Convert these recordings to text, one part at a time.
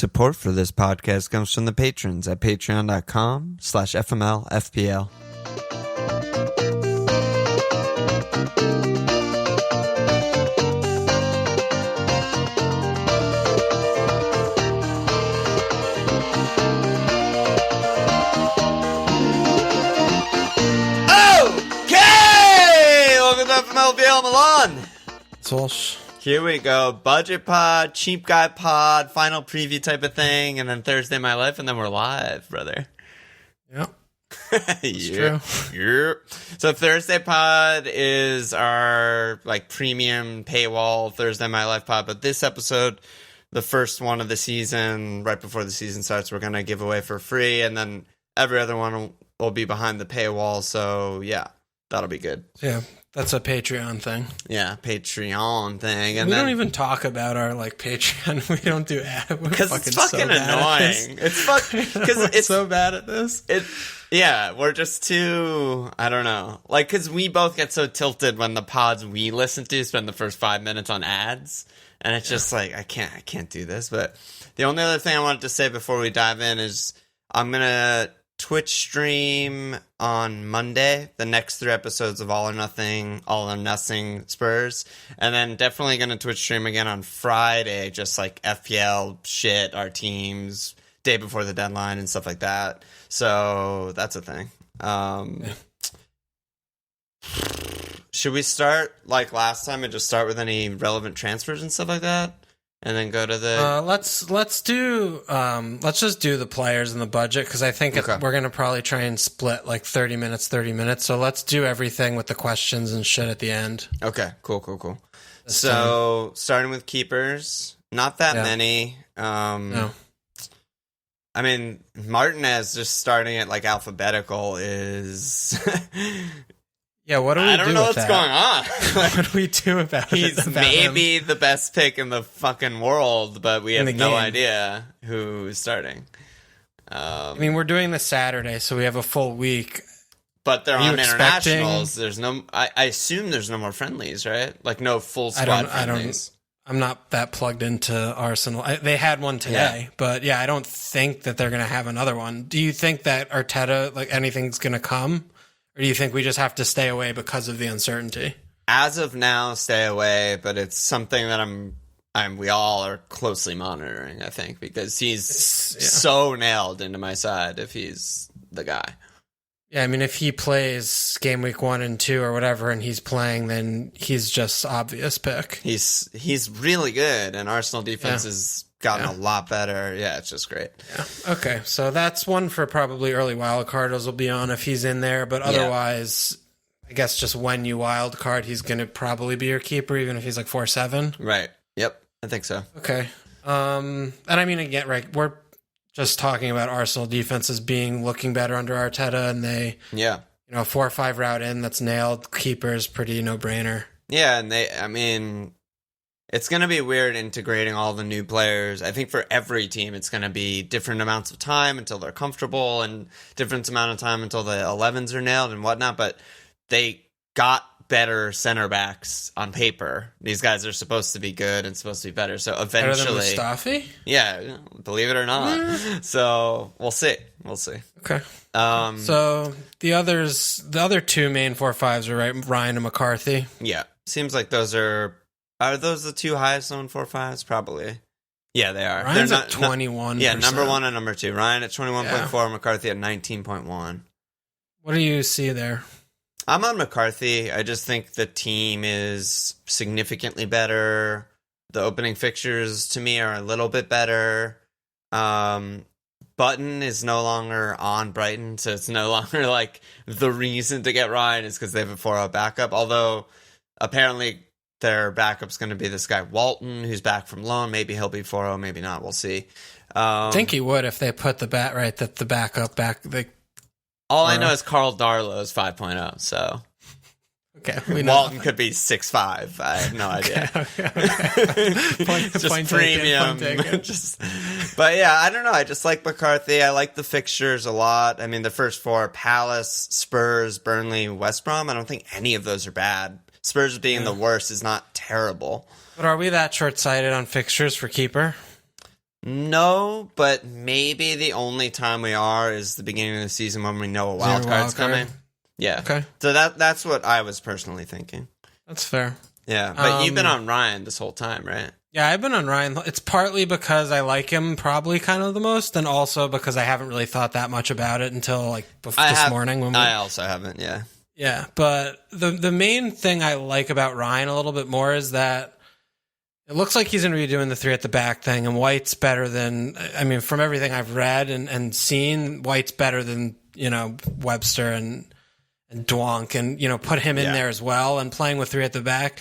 Support for this podcast comes from the patrons at patreon.com/FMLFPL. Okay! Welcome to FMLFPL Milan. It's Walsh. Here we go. Budget pod, cheap guy pod, final preview type of thing, and then Thursday My Life, and then we're live, brother. Yep. It's true. Yep. So Thursday pod is our like premium paywall Thursday My Life pod, but this episode, the first one of the season, right before the season starts, we're going to give away for free, and then every other one will be behind the paywall, so yeah, that'll be good. Yeah. That's a Patreon thing. Yeah, Patreon thing. And we don't even talk about our like Patreon. We don't do ads because it's fucking annoying. Because it's so bad at this. Yeah, we're just too. I don't know. Like, because we both get so tilted when the pods we listen to spend the first 5 minutes on ads, and it's just like I can't do this. But the only other thing I wanted to say before we dive in is I'm gonna Twitch stream on Monday the next 3 episodes of All or Nothing Spurs, and then definitely going to Twitch stream again on Friday, just like FPL shit, our teams, day before the deadline and stuff like that. So that's a thing. Should we start like last time and just start with any relevant transfers and stuff like that? And then go to the let's just do the players and the budget, because I think we're gonna probably try and split like 30 minutes. So let's do everything with the questions and shit at the end. Okay, cool. So starting with keepers, not that many. No. I mean, Martinez just starting it like alphabetical is. Yeah, what do we do? I don't know with what's that? going on. What do we do about it? He's maybe the best pick in the fucking world, but we have no idea who's starting. I mean, we're doing this Saturday, so we have a full week. But they're on internationals. There's no. I assume there's no more friendlies, right? Like no full squad friendlies. I'm not that plugged into Arsenal. They had one today, but yeah, I don't think that they're going to have another one. Do you think that Arteta, like anything's going to come? Or do you think we just have to stay away because of the uncertainty? As of now, stay away, but it's something that we all are closely monitoring, I think, because he's so nailed into my side if he's the guy. Yeah, I mean, if he plays game week 1 and 2 or whatever and he's playing, then he's just obvious pick. He's really good, and Arsenal defense has gotten a lot better. Yeah, it's just great. Yeah. Okay, so that's one for probably early wild carders will be on if he's in there, but otherwise, I guess just when you wild card, he's going to probably be your keeper, even if he's like 4-7. Right. Yep, I think so. Okay. And I mean, again, right, we're just talking about Arsenal defenses looking better under Arteta, and they, 4-5 route in, that's nailed. Keeper's pretty no-brainer. Yeah, and it's going to be weird integrating all the new players. I think for every team, it's going to be different amounts of time until they're comfortable and different amount of time until the 11s are nailed and whatnot. But they got better center backs on paper. These guys are supposed to be good and supposed to be better. So eventually, better than Mustafi? Yeah, believe it or not. So we'll see. Okay. So the other 2 main 4-5s are right, Ryan and McCarthy. Yeah, seems like those are. Are those the 2 highest owned 4-5s? Probably. Yeah, they are. Ryan's at 21%. Yeah, number 1 and number 2. Ryan at 21.4, McCarthy at 19.1. What do you see there? I'm on McCarthy. I just think the team is significantly better. The opening fixtures, to me, are a little bit better. Button is no longer on Brighton, so it's no longer like the reason to get Ryan is because they have a 4-0 backup. Although, apparently, their backup's going to be this guy Walton, who's back from loan. Maybe he'll be 4-0, maybe not. We'll see. I think he would if they put the backup back. All I know is Carl Darlow is 5.0, so okay, Walton could be 6.5. I have no idea. Okay. Point premium. But yeah, I don't know. I just like McCarthy. I like the fixtures a lot. I mean, the first 4: Palace, Spurs, Burnley, West Brom. I don't think any of those are bad. Spurs being the worst is not terrible. But are we that short-sighted on fixtures for keeper? No, but maybe the only time we are is the beginning of the season when we know a wild card's coming. Yeah. Okay. So that's what I was personally thinking. That's fair. Yeah, but you've been on Ryan this whole time, right? Yeah, I've been on Ryan. It's partly because I like him probably kind of the most, and also because I haven't really thought that much about it until like this morning. I also haven't, yeah. Yeah, but the main thing I like about Ryan a little bit more is that it looks like he's going to be doing the 3 at the back thing, and White's better than, I mean, from everything I've read and seen, White's better than, Webster and Dwonk, and, put him in there as well, and playing with 3 at the back.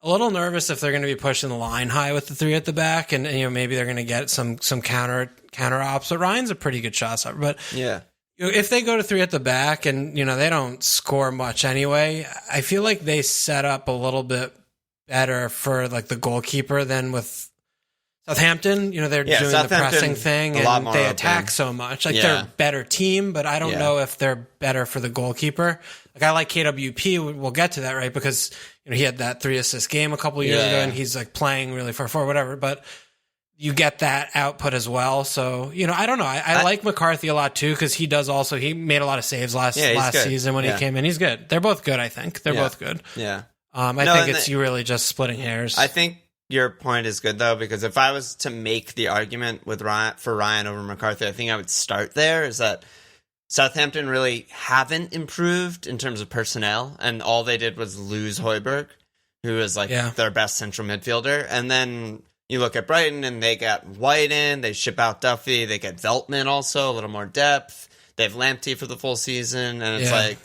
A little nervous if they're going to be pushing the line high with the 3 at the back, and maybe they're going to get some counter ops. But Ryan's a pretty good shot stopper. But yeah, if they go to 3 at the back and they don't score much anyway, I feel like they set up a little bit better for like the goalkeeper than with Southampton. They're doing the pressing thing and they attack so much. Like they're a better team, but I don't know if they're better for the goalkeeper. Like I like KWP. We'll get to that, right? Because he had that 3 assist game a couple years ago, and he's like playing really far forward, whatever. But you get that output as well. So I don't know. I like McCarthy a lot too because he made a lot of saves last season when he came in. He's good. They're both good. I think they're both good. Yeah. I think it's you really just splitting hairs. I think your point is good though, because if I was to make the argument with Ryan over McCarthy, I think I would start there. Is that Southampton really haven't improved in terms of personnel, and all they did was lose Højbjerg, who is like their best central midfielder. And then you look at Brighton, and they got White in, they ship out Duffy, they get Veltman also, a little more depth. They have Lamptey for the full season, and it's like,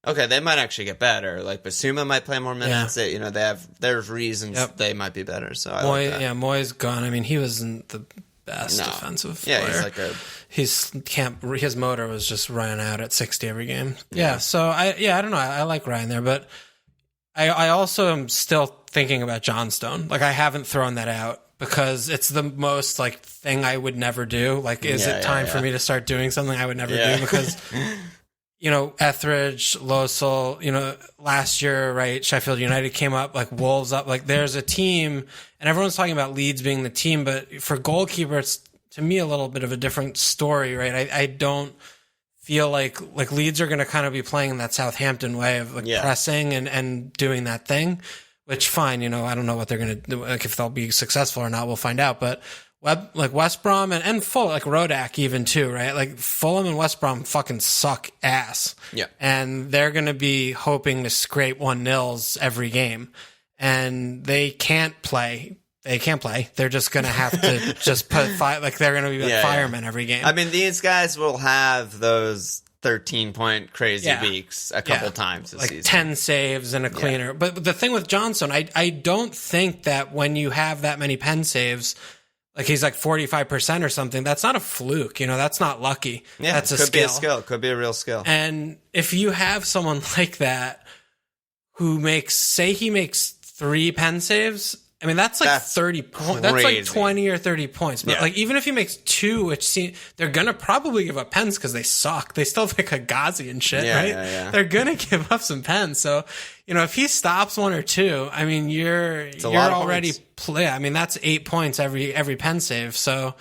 okay, they might actually get better. Like Basuma might play more minutes. Yeah. There's reasons they might be better. So I like that. Moyes gone. I mean, he wasn't the best defensive player. He's like his motor was just running out at 60 every game. Yeah. So I don't know. I like Ryan there, but I also am still thinking about Johnstone. Like I haven't thrown that out because it's the most like thing I would never do. Like, is it time for me to start doing something I would never do? Because Etheridge, Losel, last year, right, Sheffield United came up, like Wolves up, like there's a team, and everyone's talking about Leeds being the team, but for goalkeeper, it's to me a little bit of a different story, right? I don't feel like Leeds are going to kind of be playing in that Southampton way of pressing and doing that thing, which fine, I don't know what they're going to do, like if they'll be successful or not, we'll find out, but like West Brom and Fulham, like Rodak even too, right? Like Fulham and West Brom fucking suck ass. Yeah. And they're going to be hoping to scrape 1-0s every game. And they can't play. They're just going to have to just they're going to be like firemen every game. I mean, these guys will have those 13-point crazy weeks a couple times this season. 10 saves and a cleaner. Yeah. But the thing with Johnson, I don't think that when you have that many pen saves, like he's like 45% or something, that's not a fluke. That's not lucky. Yeah, that's could be a skill. Could be a real skill. And if you have someone like that who makes 3 pen saves, I mean, that's like 30 points. That's like 20 or 30 points. But like, even if he makes 2, which they're going to probably give up pens because they suck. They still have like a Ghazi and shit, right? Yeah. They're going to give up some pens. So, if he stops 1 or 2, I mean, you're already play. I mean, that's 8 points every pen save. So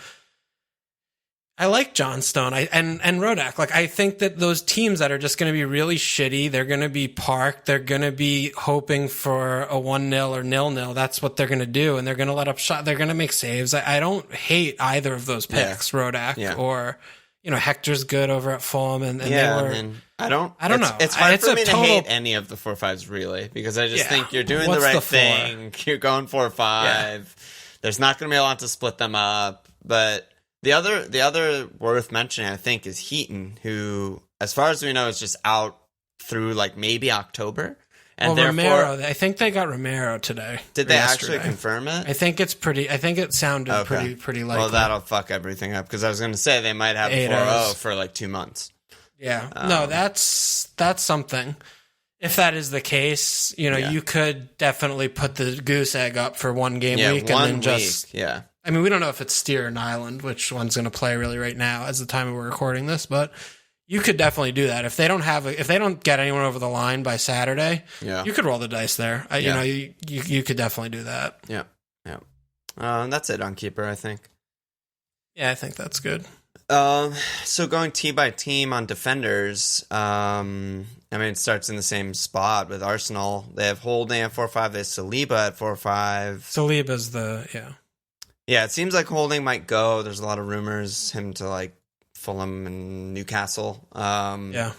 I like Johnstone and Rodak. Like, I think that those teams that are just going to be really shitty, they're going to be parked. They're going to be hoping for a 1-0 or 0-0. That's what they're going to do. And they're going to let up shot. They're going to make saves. I don't hate either of those picks, Rodak or, Hector's good over at Fulham. And they were, I don't know. It's hard for me to hate any of the 4-5s really, because I just think you're doing the right thing. You're going 4-5. Yeah. There's not going to be a lot to split them up, but the other worth mentioning, I think, is Heaton, who, as far as we know, is just out through like maybe October. And Romero, I think they got Romero today. Did they actually confirm it? I think it sounded pretty likely. Well, that'll fuck everything up, because I was going to say they might have 4-0 for like 2 months. Yeah, no, that's something. If that is the case, you could definitely put the goose egg up for 1 game week and then just I mean, we don't know if it's Steer and Island, which one's going to play really right now as the time we're recording this, but you could definitely do that. If they don't get anyone over the line by Saturday, you could roll the dice there. You could definitely do that. Yeah. That's it on keeper, I think. Yeah, I think that's good. So going team by team on defenders, I mean, it starts in the same spot with Arsenal. They have Holding at 4-5. They have Saliba at 4-5. Saliba's Yeah, it seems like Holding might go. There's a lot of rumors, him to like Fulham and Newcastle. Yeah.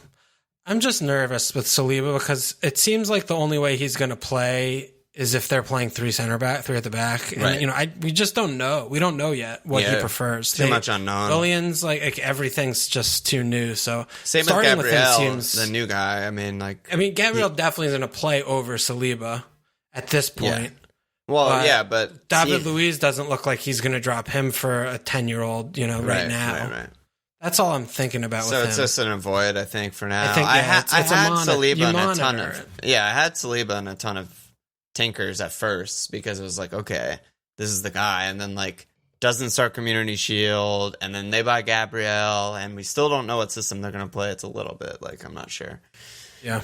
I'm just nervous with Saliba because it seems like the only way he's going to play is if they're playing three at the back. And, Right. We just don't know. We don't know yet what he prefers. Too much unknown. Williams, like everything's just too new. So same with Gabriel, the new guy. I mean, Gabriel definitely is going to play over Saliba at this point. Yeah. Well, but David Luiz doesn't look like he's going to drop him for a 10-year-old, right now. Right. That's all I'm thinking about with him. So it's just an avoid, I think, for now. I think, I had Saliba in a ton of... Yeah, I had Saliba in a ton of tinkers at first because it was like, okay, this is the guy. And then, like, doesn't start Community Shield. And then they buy Gabriel. And we still don't know what system they're going to play. It's a little bit, like, I'm not sure. Yeah.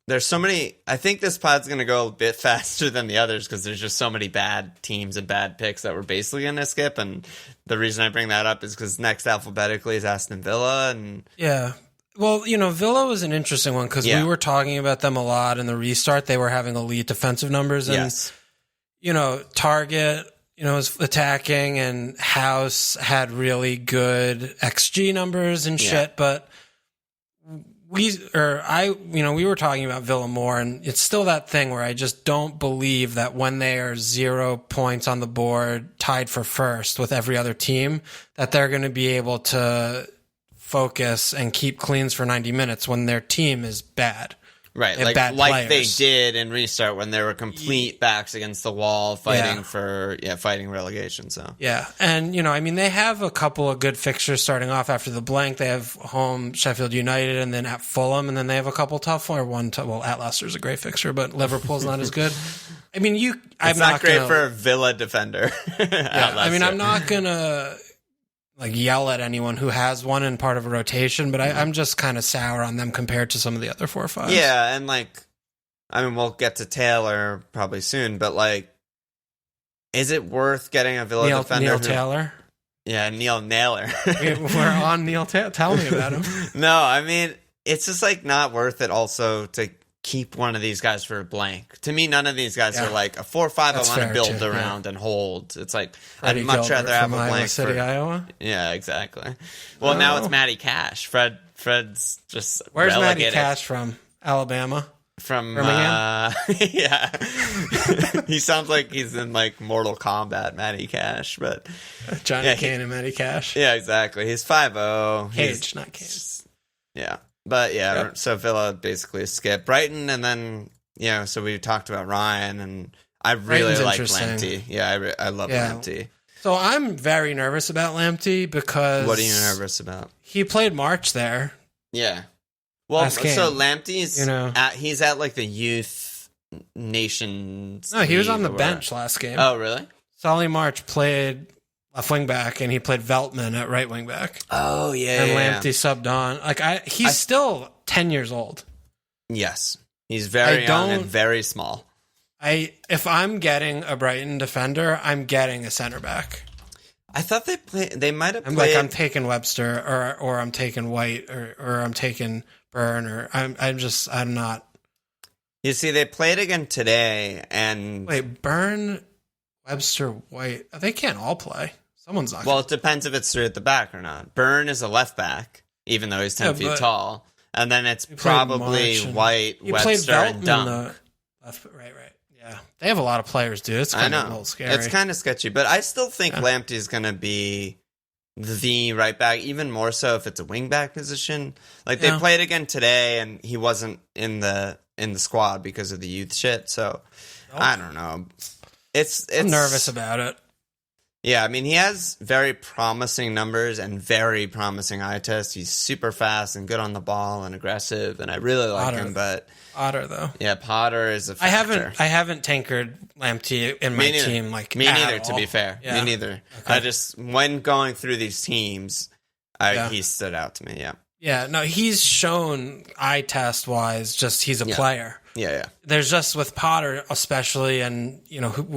There's so many... I think this pod's going to go a bit faster than the others because there's just so many bad teams and bad picks that we're basically going to skip. And the reason I bring that up is because next alphabetically is Aston Villa. And yeah. Well, Villa was an interesting one because we were talking about them a lot in the restart. They were having elite defensive numbers. And, Target, was attacking, and House had really good XG numbers and shit. But... we were talking about Villa more, and it's still that thing where I just don't believe that when they are 0 points on the board, tied for first with every other team, that they're going to be able to focus and keep cleans for 90 minutes when their team is bad. Right, like they did in restart when they were complete backs against the wall fighting fighting relegation. So and they have a couple of good fixtures starting off after the blank. They have home Sheffield United and then at Fulham, and then they have a couple tough at Leicester's a great fixture, but Liverpool's not as good. I mean, it's not great for a Villa defender. I'm not gonna yell at anyone who has one in part of a rotation, but I'm just kind of sour on them compared to some of the other 4 or 5. Yeah, and we'll get to Taylor probably soon, but is it worth getting a Villa defender? Neil Taylor? Yeah, Neil Naylor. We're on Neil Taylor. Tell me about him. No, I mean, it's just not worth it also to keep one of these guys for a blank. To me, none of these guys are like a 4-5 I want to build around and hold. It's like I'd much rather have a blank City, Iowa. Yeah, exactly. Well, now it's Matty Cash. Fred's just where's Matty Cash from? Alabama. From Birmingham? Yeah. He sounds like he's in Mortal Kombat, Matty Cash, but Johnny Kane and Matty Cash. Yeah, exactly. He's 5'0". Cage, not Kane. Yeah. But so Villa basically skip Brighton, and then so we talked about Ryan, and I really like Lamptey. Yeah, I love Lamptey. So I'm very nervous about Lamptey because what are you nervous about? He played March there. Yeah. Well, so Lamptey's he's at the youth nations. No, he was on the bench last game. Oh, really? Solly March played left wing back, and he played Veltman at right wing back. Oh yeah, and Lamptey subbed on. He's still 10 years old. Yes, he's very young and very small. If I'm getting a Brighton defender, I'm getting a center back. I thought they might have played. I'm taking Webster, or I'm taking White, or I'm taking Byrne, or I'm not. You see, they played again today, and wait, Byrne, Webster, White, they can't all play. Someone's not. Well, it depends if it's three at the back or not. Byrne is a left back, even though he's 10 feet tall. And then it's probably White, Webster, and Dunk. Right. Yeah. They have a lot of players, dude. It's kind of a little scary. It's kind of sketchy, but I still think Lamptey is going to be the right back, even more so if it's a wing back position. They played again today, and he wasn't in the squad because of the youth shit. So I don't know. I'm nervous about it. Yeah, I mean, he has very promising numbers and very promising eye test. He's super fast and good on the ball and aggressive, and I really like him. But Potter, though, yeah, Potter is a factor. I haven't tinkered Lamptey in my team me neither. To be fair, me neither. Okay. I just when going through these teams, he stood out to me. Yeah. Yeah, no, he's shown eye test wise, just he's a player. Yeah. There's just with Potter, especially, and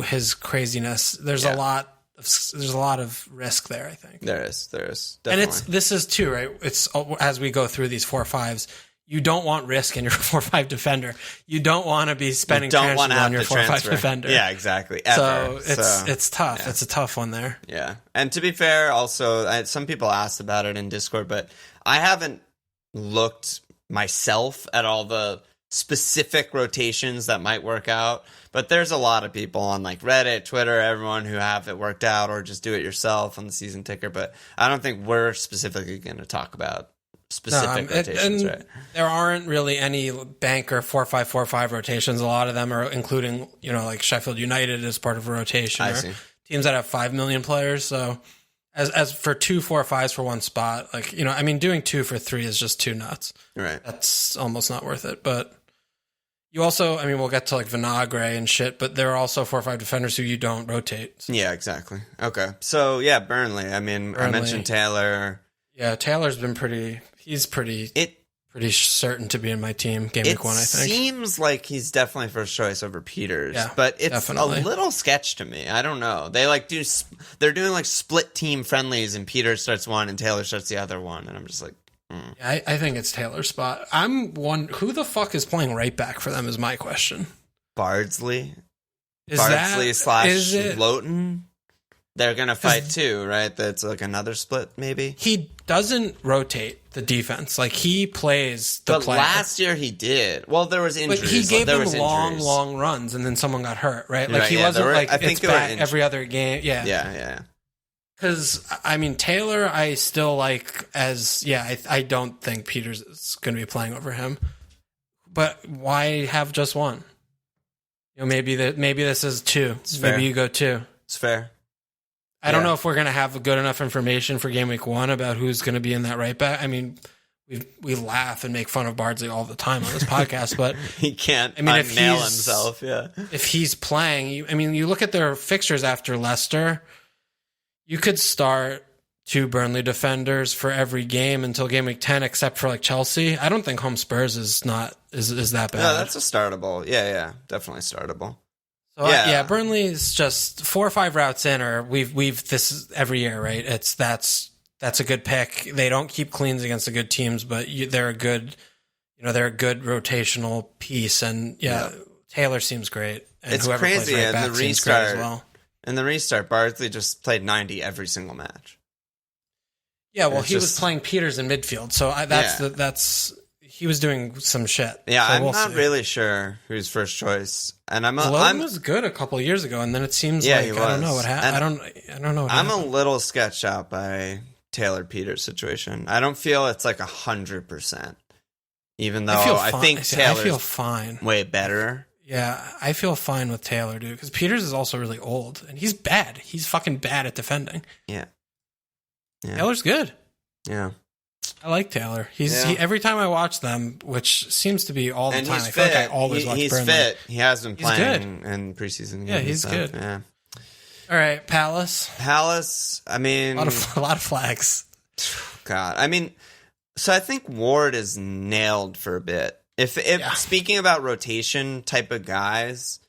his craziness. There's a lot there's a lot of risk there, I think. There is definitely. And this is too, right? It's as we go through these 4-5s, you don't want risk in your 4-5 defender. You don't want to be spending transfers on your 4-5 defender. Yeah, exactly. Ever. So it's tough. Yeah. It's a tough one there. Yeah. And to be fair, also, some people asked about it in Discord, but I haven't looked myself at all the specific rotations that might work out. But there's a lot of people on like Reddit, Twitter, everyone who have it worked out or just do it yourself on the season ticker. But I don't think we're specifically going to talk about specific rotations, right? There aren't really any banker 4-5-4-5 rotations. A lot of them are including, like Sheffield United as part of a rotation. I see. Teams that have 5 million players. So as for 2 4-5s for one spot, doing 2 for 3 is just too nuts. Right. That's almost not worth it. But you also, we'll get to like Vinagre and shit, but there are also 4-5 defenders who you don't rotate. So. Yeah, exactly. Okay. So yeah, Burnley. I mentioned Taylor. Yeah, Taylor's been he's pretty certain to be in my team game week 1, I think. It seems like he's definitely first choice over Peters, yeah, but it's definitely a little sketch to me. I don't know. They they're doing like split team friendlies and Peters starts one and Taylor starts the other one. And I'm just like, Yeah, I think it's Taylor's spot. Who the fuck is playing right back for them is my question. Bardsley / Lowton. They're going to fight too, right? That's like another split, maybe? He doesn't rotate the defense. Like, he plays the player. But last year he did. Well, there was injuries. But he gave them long runs, and then someone got hurt, right? Like, he wasn't it's back every other game. Yeah. Yeah. Because, Taylor, I still like I don't think Peters is going to be playing over him. But why have just one? Maybe this is 2. Maybe you go 2. It's fair. I don't know if we're going to have good enough information for game week 1 about who's going to be in that right back. We laugh and make fun of Bardsley all the time on this podcast, but he can't nail himself. Yeah, if he's playing, you look at their fixtures after Leicester. You could start 2 Burnley defenders for every game until game week 10, except for like Chelsea. I don't think home Spurs is that bad. No, that's a startable. Yeah, definitely startable. So Burnley is just 4 or 5 routes in, or we've this is every year, right? That's a good pick. They don't keep cleans against the good teams, but they're a good rotational piece. And Taylor seems great. And it's whoever crazy. Plays right back the seems great as well. In the restart, Bardsley just played 90 every single match. Yeah, well, he was playing Peters in midfield, so he was doing some shit. Yeah, so I'm not really sure who's first choice, and Logan was good a couple of years ago, and then it seems like I don't know what happened. I don't know. I'm a little sketched out by Taylor Peters' situation. I don't feel it's like 100%, even though I think Taylor's feel fine, way better. Yeah, I feel fine with Taylor, dude, because Peters is also really old, and he's bad. He's fucking bad at defending. Yeah. Taylor's good. Yeah. I like Taylor. Every time I watch them, which seems to be all the time, I feel like I always watch Burnley. He's fit. He has been playing in preseason games. Yeah, he's good. Yeah. All right, Palace. A lot of flags. God, so I think Ward is nailed for a bit. If speaking about rotation type of guys,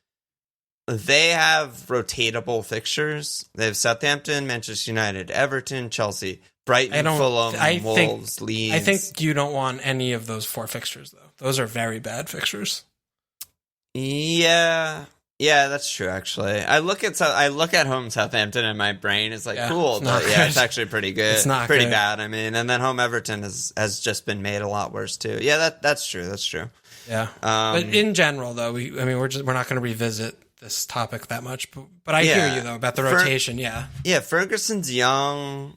they have rotatable fixtures. They have Southampton, Manchester United, Everton, Chelsea, Brighton, Fulham, Wolves, Leeds. I think you don't want any of those 4 fixtures, though. Those are very bad fixtures. Yeah, that's true. Actually, I look at home Southampton, and my brain is like, cool, but it's actually pretty good. It's not pretty bad. And then home Everton has just been made a lot worse too. Yeah, that's true. That's true. Yeah, but in general, though, we're not going to revisit this topic that much. But I hear you though about the rotation. Yeah, Ferguson's young.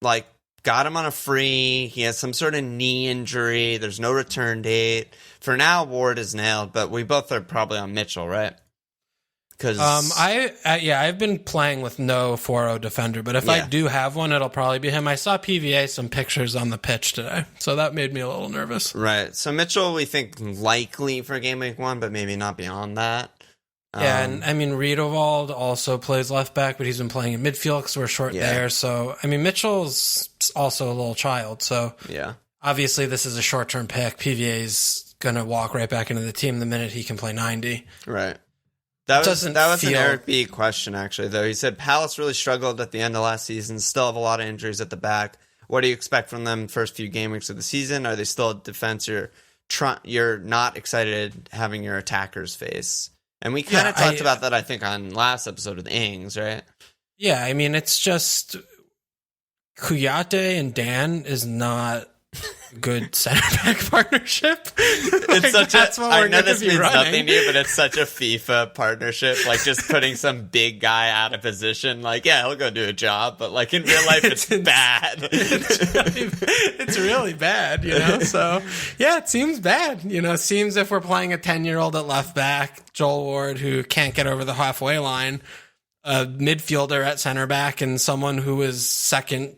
Like, got him on a free. He has some sort of knee injury. There's no return date. For now, Ward is nailed, but we both are probably on Mitchell, right? Because I've been playing with no 4-0 defender, but if I do have one, it'll probably be him. I saw PVA some pictures on the pitch today, so that made me a little nervous. Right. So Mitchell, we think likely for game week 1, but maybe not beyond that. Yeah, and Riedewald also plays left back, but he's been playing in midfield because we're short there. So, Mitchell's also a little child. So, obviously this is a short-term pick. PVA's going to walk right back into the team the minute he can play 90. Right. That was an Eric B question, actually, though. He said Palace really struggled at the end of last season, still have a lot of injuries at the back. What do you expect from them first few game weeks of the season? Are they still a defense you're not excited having your attackers face? And we kind of talked about that, I think, on last episode with Ings, right? Yeah, I mean, it's just Kouyaté and Dan is not a good center back partnership. It's such a, I know this means nothing to you, but it's such a FIFA partnership. Like, just putting some big guy out of position. Like, yeah, he'll go do a job, but like in real life, it's bad. It's really bad, you know? So, yeah, it seems bad. You know, it seems if we're playing a 10-year-old at left back, Joel Ward, who can't get over the halfway line, a midfielder at center back, and someone who is second,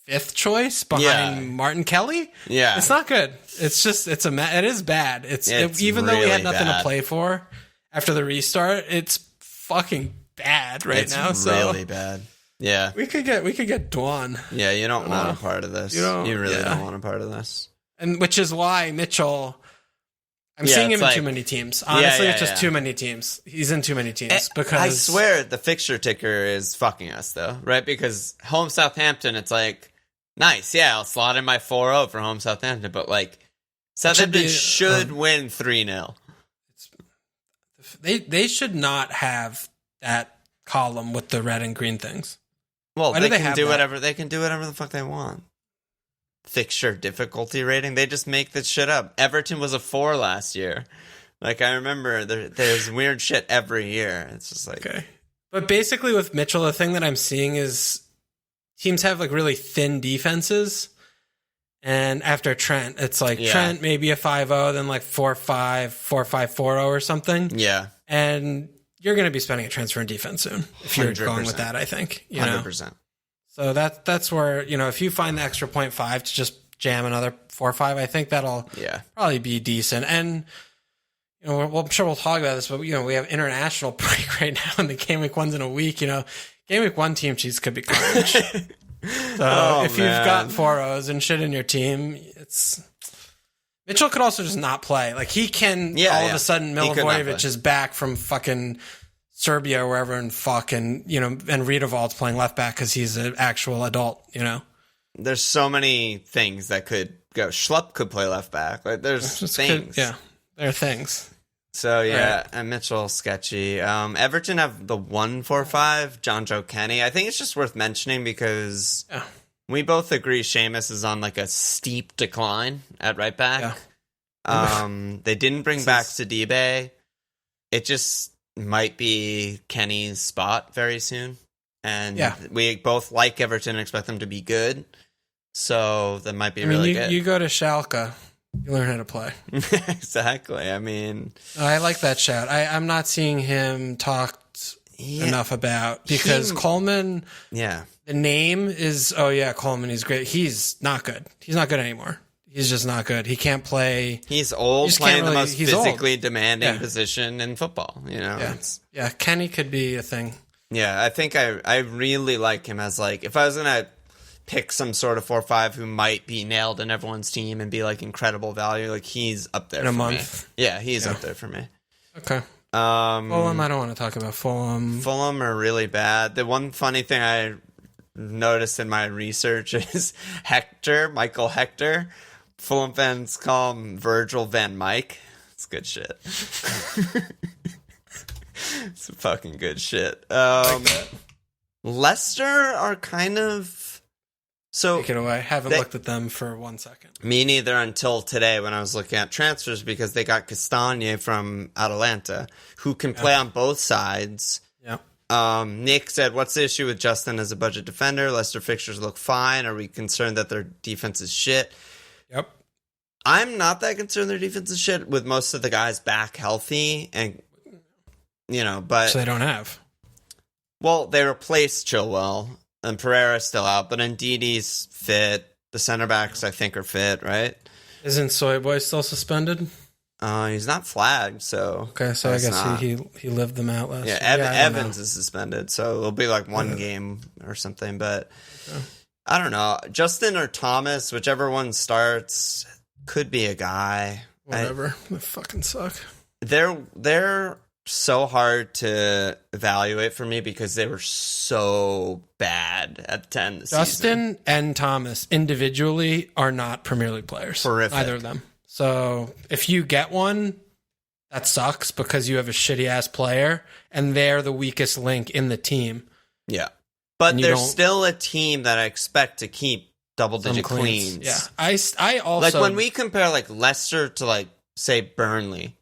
fifth choice behind Martin Kelly. Yeah, it's not good. It's just it is bad. It's even really though we had nothing to play for after the restart, it's fucking bad right now. It's really bad. Yeah, we could get Dwan. Yeah, you don't want a part of this. You really don't want a part of this. And which is why Mitchell. I'm seeing him in too many teams. Honestly, it's just too many teams. He's in too many teams because I swear the fixture ticker is fucking us though, right? Because home Southampton, it's like nice, yeah, I'll slot in my 4-0 for home Southampton, but like Southampton should win 3-0. They should not have that column with the red and green things. Well, they can do whatever the fuck they want. Fixture difficulty rating. They just make this shit up. Everton was a 4 last year. Like, I remember there's weird shit every year. It's just like... Okay. But basically with Mitchell, the thing that I'm seeing is teams have like really thin defenses. And after Trent, it's like Trent maybe a 5-0, then like 4-5, 4-5-4-0 or something. Yeah. And you're going to be spending a transfer in defense soon if you're going with that, I think. 100%. So that's where, you know, if you find the extra 0.5 to just jam another 4-5, I think that'll probably be decent. And, you know, I'm sure we'll talk about this, but, you know, we have international break right now, and the game week 1's in a week. You know, game week 1 team sheets could be carnage. So if you've got 4-0s and shit in your team, Mitchell could also just not play. Like, he can all of a sudden Milivojevic is back from fucking Serbia or wherever and you know, and Riedewald's playing left back because he's an actual adult, you know? There's so many things that could go. Schlupp could play left back. Like, there's things. There are things. So, and Mitchell, sketchy. Everton have the 1-4-5, John Joe Kenny. I think it's just worth mentioning because we both agree Seamus is on like a steep decline at right back. Yeah. They didn't bring back Sidibe. It just might be Kenny's spot very soon. And we both like Everton and expect them to be good. So that might be really good. You go to Schalke, you learn how to play. Exactly. I mean, I like that shout. I'm not seeing him talked enough about because Coleman, the name is, Coleman, he's great. He's not good. He's not good anymore. He's just not good. He can't play. He's old, playing the most physically demanding position in football. You know, Kenny could be a thing. Yeah, I think I really like him as like if I was gonna pick some sort of 4-5 who might be nailed in everyone's team and be like incredible value, like he's up there in a month. Me. Yeah, he's up there for me. Okay. Fulham, I don't want to talk about Fulham. Fulham are really bad. The one funny thing I noticed in my research is Michael Hector. Fulham fans call him Virgil van Mike. It's good shit. It's fucking good shit. Leicester are kind of... So, take it away. Haven't looked at them for 1 second. Me neither until today when I was looking at transfers because they got Castagne from Atalanta, who can play on both sides. Yeah. Nick said, what's the issue with Justin as a budget defender? Leicester fixtures look fine. Are we concerned that their defense is shit? Yep. I'm not that concerned their defense is shit with most of the guys back healthy and, you know, but... So they don't have. Well, they replaced Chilwell and Pereira's still out, but Ndidi's fit. The center backs, I think, are fit, right? Isn't Soy Boy still suspended? He's not flagged, so... Okay, so I guess he lived them out last year. Evans is suspended, so it'll be like one game or something, but... Okay. I don't know. Justin or Thomas, whichever one starts, could be a guy. Whatever. They fucking suck. Their so hard to evaluate for me because they were so bad at the end of the season. Justin and Thomas individually are not Premier League players. Horrific. Either of them. So if you get one, that sucks because you have a shitty-ass player and they're the weakest link in the team. Yeah. But they're still a team that I expect to keep double-digit cleans. Yeah. I also... Like, when we compare, like, Leicester to, like, say, Burnley,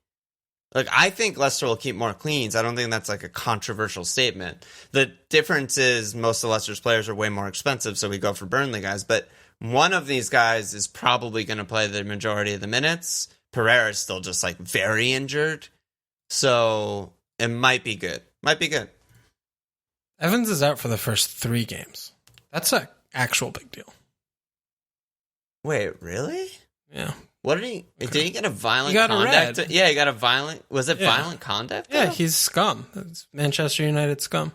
like, I think Leicester will keep more cleans. I don't think that's, like, a controversial statement. The difference is most of Leicester's players are way more expensive, so we go for Burnley guys. But one of these guys is probably going to play the majority of the minutes. Pereira is still just, like, very injured. So it might be good. Might be good. Evans is out for the first 3 games. That's an actual big deal. Wait, really? Yeah. What did he... Did he get a violent He got conduct? a red. Yeah, he got a violent... Was it violent conduct? Yeah, he's scum. It's Manchester United scum.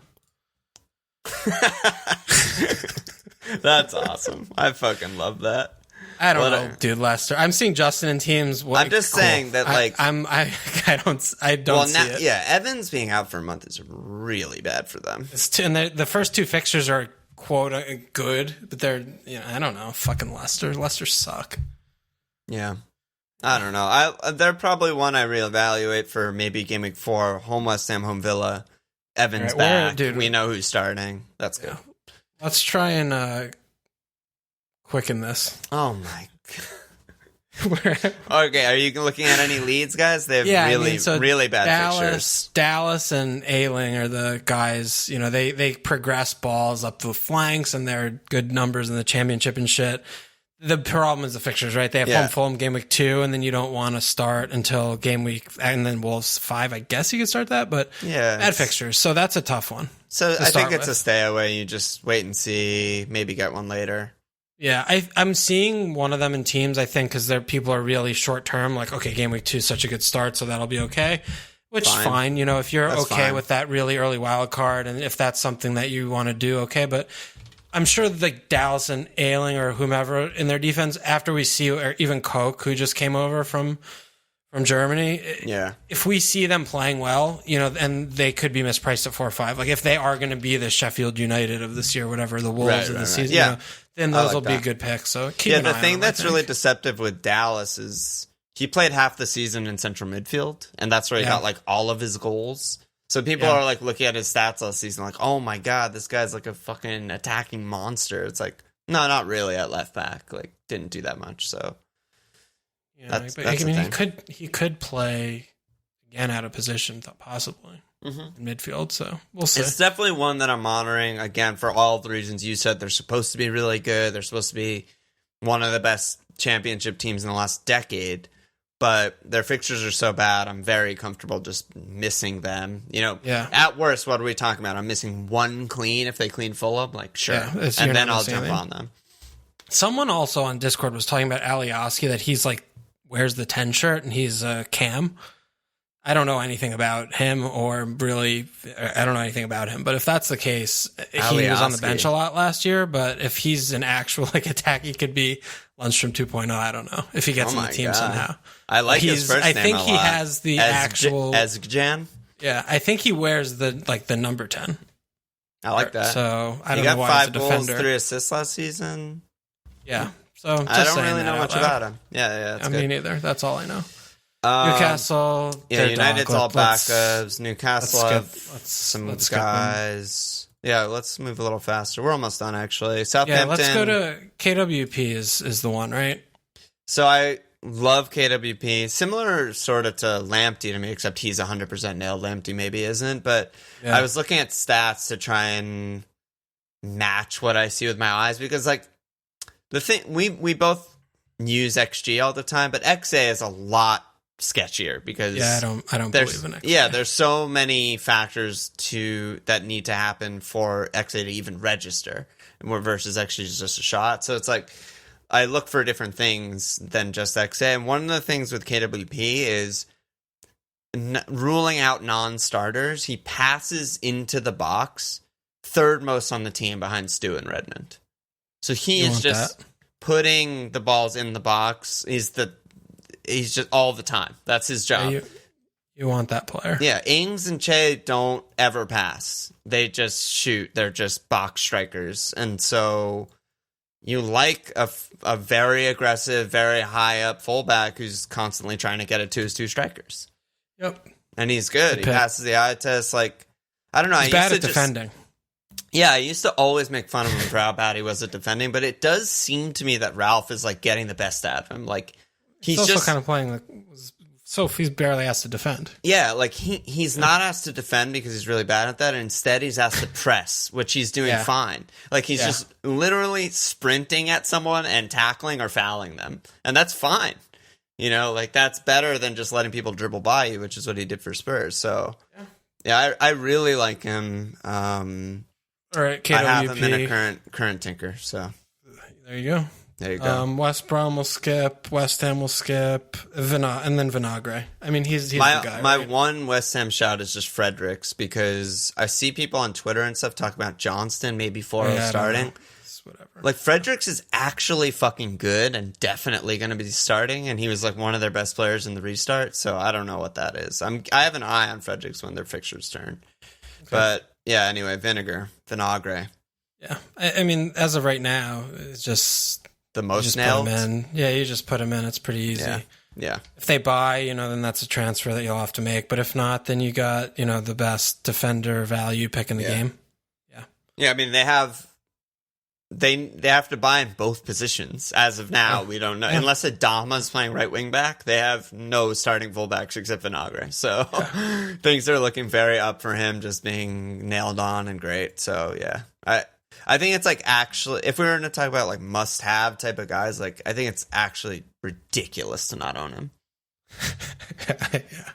That's awesome. I fucking love that. I don't know, dude, Leicester. I'm seeing Justin in teams. I'm just saying that, like... I don't see it. Yeah, Evans being out for a month is really bad for them. And the first 2 fixtures are, quote, good, but they're, I don't know, fucking Leicester. Leicester suck. Yeah. I don't know. They're probably one I reevaluate for maybe game week 4. Home West Ham, home Villa. Evans back. Dude, we know who's starting. That's good. Let's try and quicken this. Oh my god. Okay, are you looking at any leads, guys? They have really bad fixtures. Dallas and Ayling are the guys, they progress balls up the flanks and they're good numbers in the championship and shit. The problem is the fixtures, right? They have home Fulham game week 2, and then you don't want to start until game week, and then Wolves 5. I guess you could start that, but bad fixtures. So that's a tough one. So I think it's a stay away. You just wait and see, maybe get one later. Yeah, I'm seeing one of them in teams, I think, because people are really short term. Like, okay, game week 2 is such a good start, so that'll be okay. Which is fine. If you're okay with that really early wild card, and if that's something that you want to do, okay. But I'm sure like Dallas and Ayling or whomever in their defense, after we see, or even Koch, who just came over from Germany. Yeah. If we see them playing well, and they could be mispriced at 4 or 5. Like if they are going to be the Sheffield United of this year, whatever, the Wolves of the season, then those will be good picks. So keep an eye on them, the thing that's really deceptive with Dallas is he played half the season in central midfield, and that's where he got like all of his goals. So people are like looking at his stats last season, like, oh my god, this guy's like a fucking attacking monster. It's like, no, not really at left back. Like, didn't do that much. So, that's he could play again out of position, possibly in midfield. So we'll see. It's definitely one that I'm monitoring again for all the reasons you said. They're supposed to be really good. They're supposed to be one of the best championship teams in the last decade. But their fixtures are so bad, I'm very comfortable just missing them. At worst, what are we talking about? I'm missing 1 clean if they clean Fulham? Like, sure. And then I'll jump on them. Someone also on Discord was talking about Alioski, that he's like, wears the 10 shirt, and he's Cam. I don't know anything about him, or really, I don't know anything about him. But if that's the case, he was on the bench a lot last year. But if he's an actual attack, he could be Lundstrom 2.0. I don't know if he gets in the team somehow. I like his first name. I think he has the actual Ezgjan. Yeah, I think he wears the number 10. I like that. So I don't know why he's a defender. He got 5 goals, 3 assists last season. Yeah. So I don't really know much about him. Yeah, me neither. That's all I know. Newcastle. United's all backups. Newcastle have some guys. Yeah, let's move a little faster. We're almost done, actually. Southampton. Yeah, let's go to KWP is the one, right? So I love KWP. Similar sort of to Lamptey to me, except he's 100% nailed. Lamptey maybe isn't. But I was looking at stats to try and match what I see with my eyes. Because, like, the thing, we both use XG all the time, but XA is a lot sketchier because I don't believe in XA. Yeah, there's so many factors that need to happen for XA to even register, versus XG is just a shot. So it's like I look for different things than just XA, and one of the things with KWP is ruling out non-starters. He passes into the box third most on the team behind Stu and Redmond. So he is just putting the balls in the box. He's just all the time. That's his job. You You want that player. Yeah, Ings and Che don't ever pass. They just shoot. They're just box strikers. And so you like a very aggressive, very high up fullback who's constantly trying to get it to his two strikers. Yep. And he's good. He passes the eye test. Like, I don't know. He's bad at defending. Yeah, I used to always make fun of him for how bad he was at defending, but it does seem to me that Ralph is like getting the best out of him. Like, he's also just kind of playing like so he's barely asked to defend. Yeah, like he's not asked to defend because he's really bad at that. Instead, he's asked to press, which he's doing fine. Like, he's just literally sprinting at someone and tackling or fouling them, and that's fine. You know, like, that's better than just letting people dribble by you, which is what he did for Spurs. So, yeah, I really like him. All right, KWP. I have him in a current tinker. So there you go. There you go. West Brom will skip. West Ham will skip. And then Vinagre. I mean, he's the guy. My right? one West Ham shout is just Fredericks, because I see people on Twitter and stuff talk about Johnston maybe starting. Whatever. Like, Fredericks is actually fucking good and definitely going to be starting, and he was like one of their best players in the restart. So I don't know what that is. I have an eye on Fredericks when their fixtures turn. Okay. But yeah, anyway, Vinagre. Yeah, I mean, as of right now, it's just the most nailed. Put him in. Yeah, you just put him in. It's pretty easy. Yeah. If they buy, then that's a transfer that you'll have to make. But if not, then you got the best defender value pick in the game. Yeah. Yeah, I mean, they have to buy in both positions. As of now, we don't know. Yeah. Unless Adama's playing right wing back, they have no starting fullbacks except Vinagre. So things are looking very up for him, just being nailed on and great. So yeah, I think it's like, actually, if we were going to talk about like must-have type of guys, like, I think it's actually ridiculous to not own him.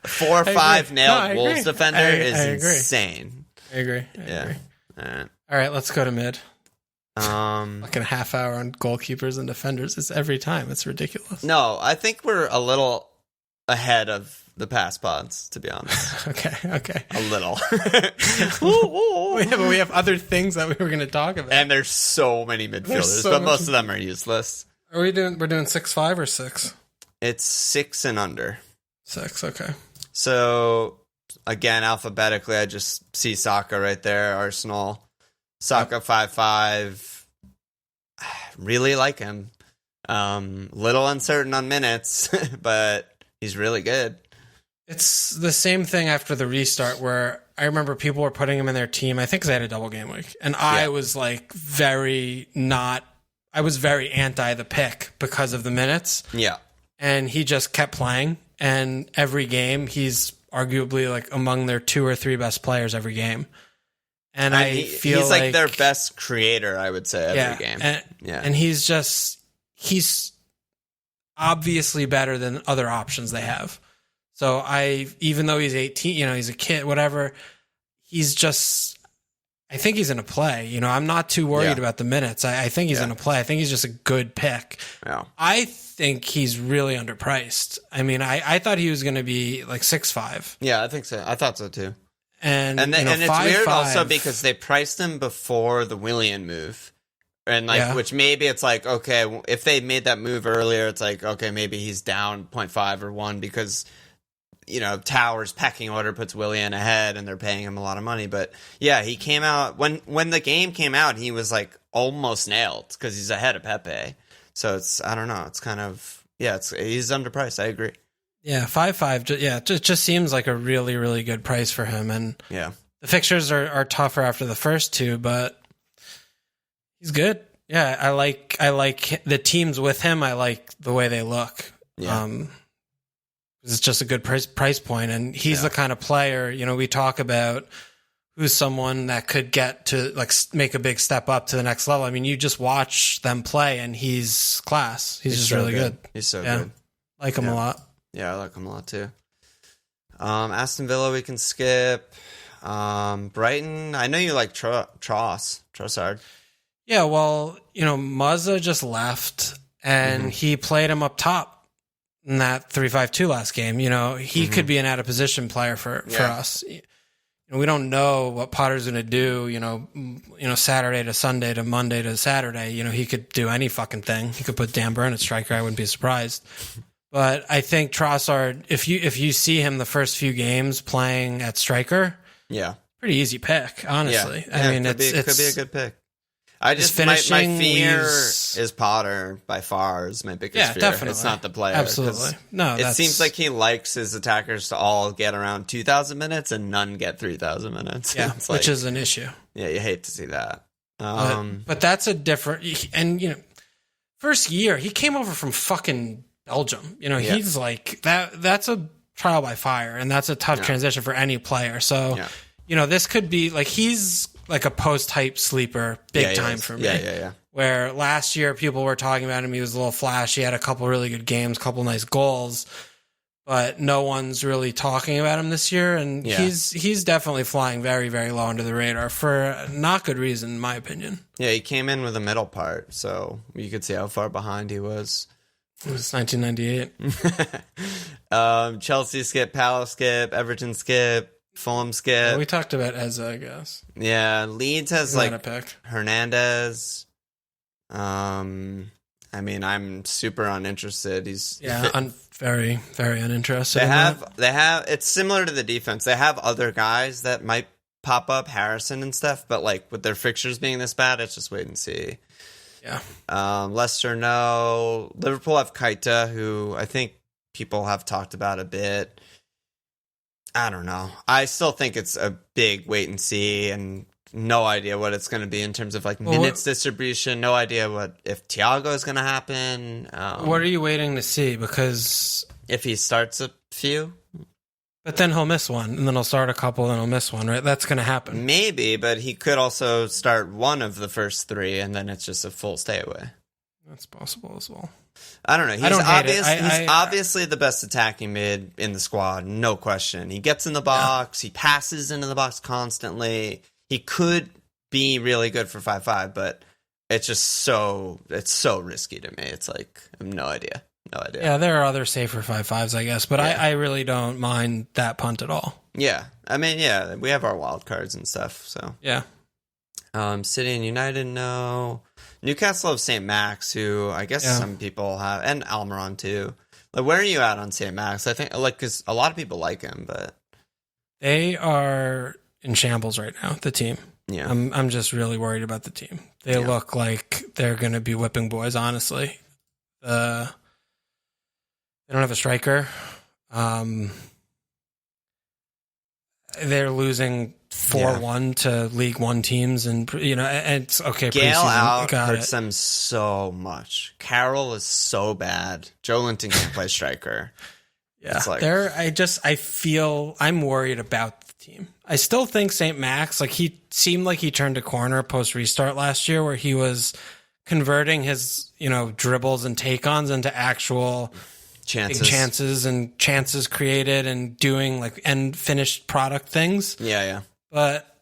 4 or 5 nailed Wolves defender is insane. I agree. All right, let's go to mid. Like a half hour on goalkeepers and defenders. It's every time. It's ridiculous. No, I think we're a little ahead of the past pods, to be honest. Okay. A little. But we have other things that we were going to talk about. And there's so many midfielders, but most of them are useless. We're doing 6-5 or 6? It's 6 and under. 6, okay. So, again, alphabetically, I just see Saka right there, Arsenal. Saka 5-5. Really like him. Little uncertain on minutes, but he's really good. It's the same thing after the restart, where I remember people were putting him in their team. I think because they had a double game week, and I was like very anti the pick because of the minutes. Yeah, and he just kept playing, and every game he's arguably like among their 2 or 3 best players every game. And I feel he's like their best creator, I would say, every game. And he's obviously better than other options they have. So even though he's 18, he's a kid, whatever, I think he's in a play. I'm not too worried about the minutes. I think he's in a play. I think he's just a good pick. Yeah. I think he's really underpriced. I mean, I thought he was going to be like 6-5. Yeah, I think so. I thought so too. And it's 5, weird 5. Also because they priced him before the Willian move. And which maybe it's like, okay, if they made that move earlier, it's like, okay, maybe he's down 0.5 or 1 because Tower's pecking order puts Willian ahead and they're paying him a lot of money. But yeah, he came out when the game came out, he was like almost nailed because he's ahead of Pepe. So I don't know. It's kind of, he's underpriced. I agree. Yeah, 5-5. Yeah, it just seems like a really, really good price for him. And the fixtures are tougher after the first 2, but he's good. Yeah, I like the teams with him. I like the way they look. Yeah. It's just a good price point, and he's the kind of player, we talk about who's someone that could get to like make a big step up to the next level. I mean, you just watch them play and he's class. He's just so really good. He's so good. Like him a lot. Yeah, I like him a lot too. Aston Villa we can skip. Brighton, I know you like Trossard. Yeah, well, Muzza just left and he played him up top in that 3-5-2 last game. He could be an out of position player for us. We don't know what Potter's going to do, Saturday to Sunday to Monday to Saturday. He could do any fucking thing. He could put Dan Burn at striker. I wouldn't be surprised. But I think Trossard, if you see him the first few games playing at striker, Yeah. pretty easy pick, honestly. Yeah. I mean, could be a good pick. I just finishing my fear leaves- is Potter by far is my biggest fear. definitely. It's not the player. Absolutely. No, it seems like he likes his attackers to all get around 2,000 minutes and none get 3,000 minutes. Yeah, It's which is an issue. Yeah, you hate to see that. But that's a different, and first year he came over from fucking Belgium. He's like that. That's a trial by fire, and that's a tough transition for any player. So, this could be like he's like a post-hype sleeper, big time for me. Yeah. Where last year people were talking about him, he was a little flashy, he had a couple really good games, couple nice goals, but no one's really talking about him this year, and he's definitely flying very, very low under the radar for not good reason, in my opinion. Yeah, he came in with a middle part, so you could see how far behind he was. It was 1998. Chelsea skip, Palace skip, Everton skip, Fulham skip. Well, we talked about Eze, I guess. Yeah, Leeds has Not a pick. Hernandez. I'm super uninterested. He's very, very uninterested. They have. It's similar to the defense. They have other guys that might pop up, Harrison and stuff, but like with their fixtures being this bad, it's just wait and see. Yeah. Leicester, no. Liverpool have Keita, who I think people have talked about a bit. I don't know. I still think it's a big wait and see, and no idea what it's going to be in terms of minutes distribution. No idea if Thiago is going to happen. What are you waiting to see? Because if he starts a few, but then he'll miss one, and then he'll start a couple, and he'll miss one. Right? That's going to happen. Maybe, but he could also start one of the first three, and then it's just a full stay away. That's possible as well. I don't know. He's obviously the best attacking mid in the squad, no question. He gets in the box. He passes into the box constantly. He could be really good for 5-5, but it's just so risky to me. It's like I have no idea. Yeah, there are other safer 5-5s, I guess, but I really don't mind that punt at all. Yeah, we have our wild cards and stuff. So yeah. City and United, no. Newcastle have St. Max, who I guess some people have, and Almiron too. Like, where are you at on St. Max? I think because a lot of people like him, but they are in shambles right now. The team. Yeah, I'm just really worried about the team. They look like they're going to be whipping boys. Honestly, they don't have a striker. They're losing 4-1 to League One teams, and it's okay. Gale out hurts them so much. Carroll is so bad. Joe Linton can't play striker. Yeah, I feel I'm worried about the team. I still think St. Max, he seemed like he turned a corner post restart last year, where he was converting his dribbles and take-ons into actual chances and chances created and doing end finished product things. Yeah. But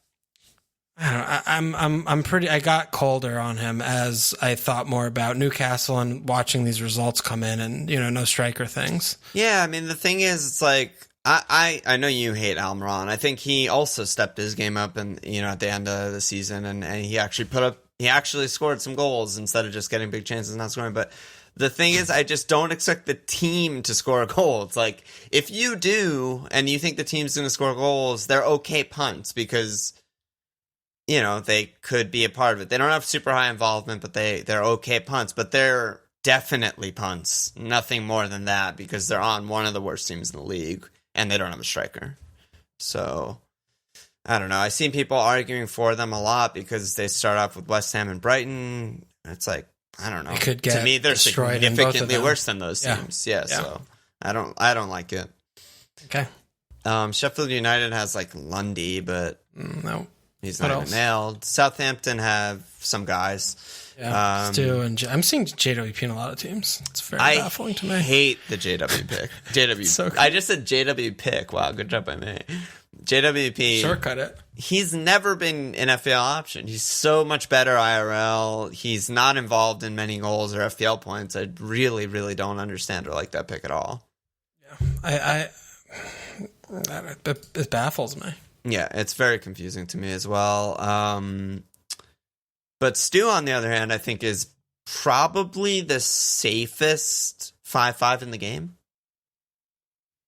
I don't know. I got colder on him as I thought more about Newcastle and watching these results come in and no striker things. Yeah, I mean the thing is, it's like I know you hate Almiron. I think he also stepped his game up and at the end of the season and he actually scored some goals instead of just getting big chances and not scoring. But the thing is, I just don't expect the team to score a goal. It's like, if you do, and you think the team's going to score goals, they're okay punts because, they could be a part of it. They don't have super high involvement, but they're okay punts. But they're definitely punts. Nothing more than that, because they're on one of the worst teams in the league, and they don't have a striker. So, I don't know. I've seen people arguing for them a lot because they start off with West Ham and Brighton. It's like, I don't know. To me, they're significantly worse than those teams. Yeah. So I don't like it. Okay. Sheffield United has Lundy, but no, he's not even nailed. Southampton have some guys. Yeah, Stu and I'm seeing JWP in a lot of teams. It's very baffling to me. I hate the JW pick. JW. So I just said JW pick. Wow, good job by me. JWP. Shortcut it. He's never been an FPL option. He's so much better IRL. He's not involved in many goals or FPL points. I really, really don't understand or like that pick at all. Yeah, it baffles me. Yeah, it's very confusing to me as well. But Stu, on the other hand, I think is probably the safest 5-5 in the game.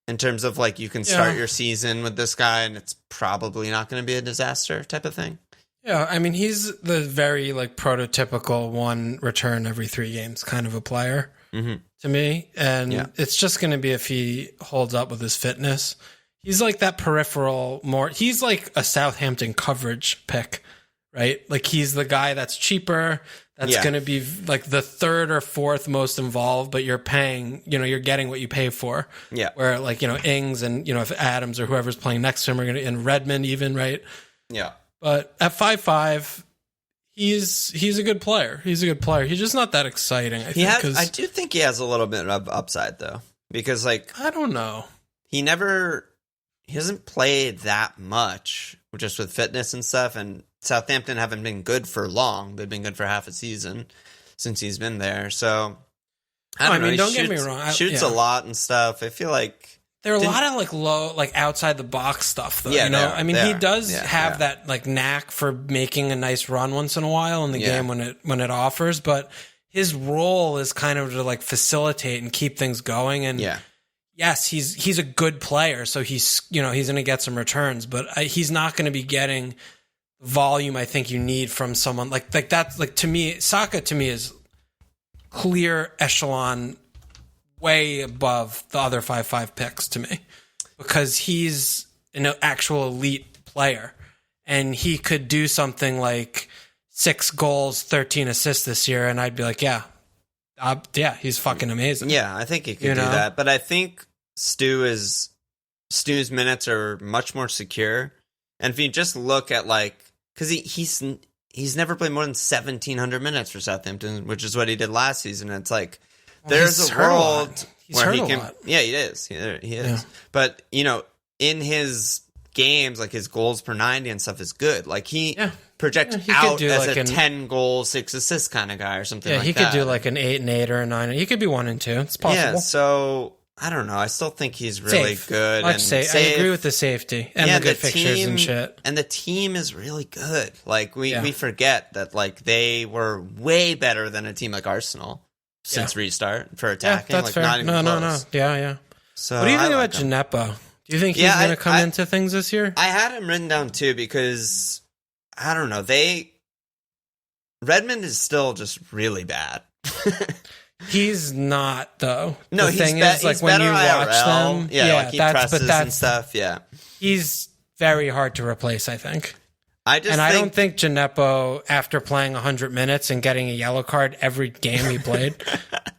in terms of like you can start your season with this guy and it's probably not going to be a disaster type of thing. Yeah, I mean, he's the very like prototypical one return every 3 games kind of a player to me. And it's just going to be if he holds up with his fitness. He's like that peripheral he's like a Southampton coverage pick, right? Like he's the guy that's cheaper. That's going to be like the 3rd or 4th most involved, but you're paying, you're getting what you pay for. Yeah. Where like, Ings and, if Adams or whoever's playing next to him are going to, and Redmond even, right? Yeah. But at 5'5", he's a good player. He's a good player. He's just not that exciting, I think. I do think he has a little bit of upside though. Because like, I don't know. He hasn't played that much just with fitness and stuff, and Southampton haven't been good for long. They've been good for half a season since he's been there. So I don't know. Don't get me wrong. Shoots a lot and stuff. I feel like there are a lot of like low, like outside the box stuff though. Yeah, he does have that like knack for making a nice run once in a while in the game when it offers, but his role is kind of to like facilitate and keep things going. And yes, he's a good player, so he's he's going to get some returns, but he's not going to be getting volume I think you need from someone like that's like to me. Saka to me is clear echelon, way above the other 5'5" picks to me, because he's an actual elite player, and he could do something like 6 goals, 13 assists this year, and I'd be like, he's fucking amazing. Yeah, I think he could do that. But I think Stu's minutes are much more secure. And if you just look at like, because he's never played more than 1,700 minutes for Southampton, which is what he did last season. And it's like there's a world where he can. Yeah, he is. He is. Yeah. But in his games, like his goals per 90 and stuff is good. Like he projects out as like a 10 goal, 6 assist kind of guy or something like that. Yeah, he could do like an 8 and 8 or a 9. He could be 1 and 2. It's possible. Yeah, so I don't know. I still think he's really good. I agree with the safety and the good fixtures and shit. And the team is really good. Like we forget that like they were way better than a team like Arsenal since restart for attacking. That's like fair. Not even close. No. Yeah. So what do you think about Gineppo? Do you think he's going to come into things this year? I had him written down too because I don't know. Redmond is still just really bad. He's not though. No, the thing is, like when you watch them, like he presses and stuff. Yeah, he's very hard to replace, I think. I don't think Gineppo, after playing 100 minutes and getting a yellow card every game he played,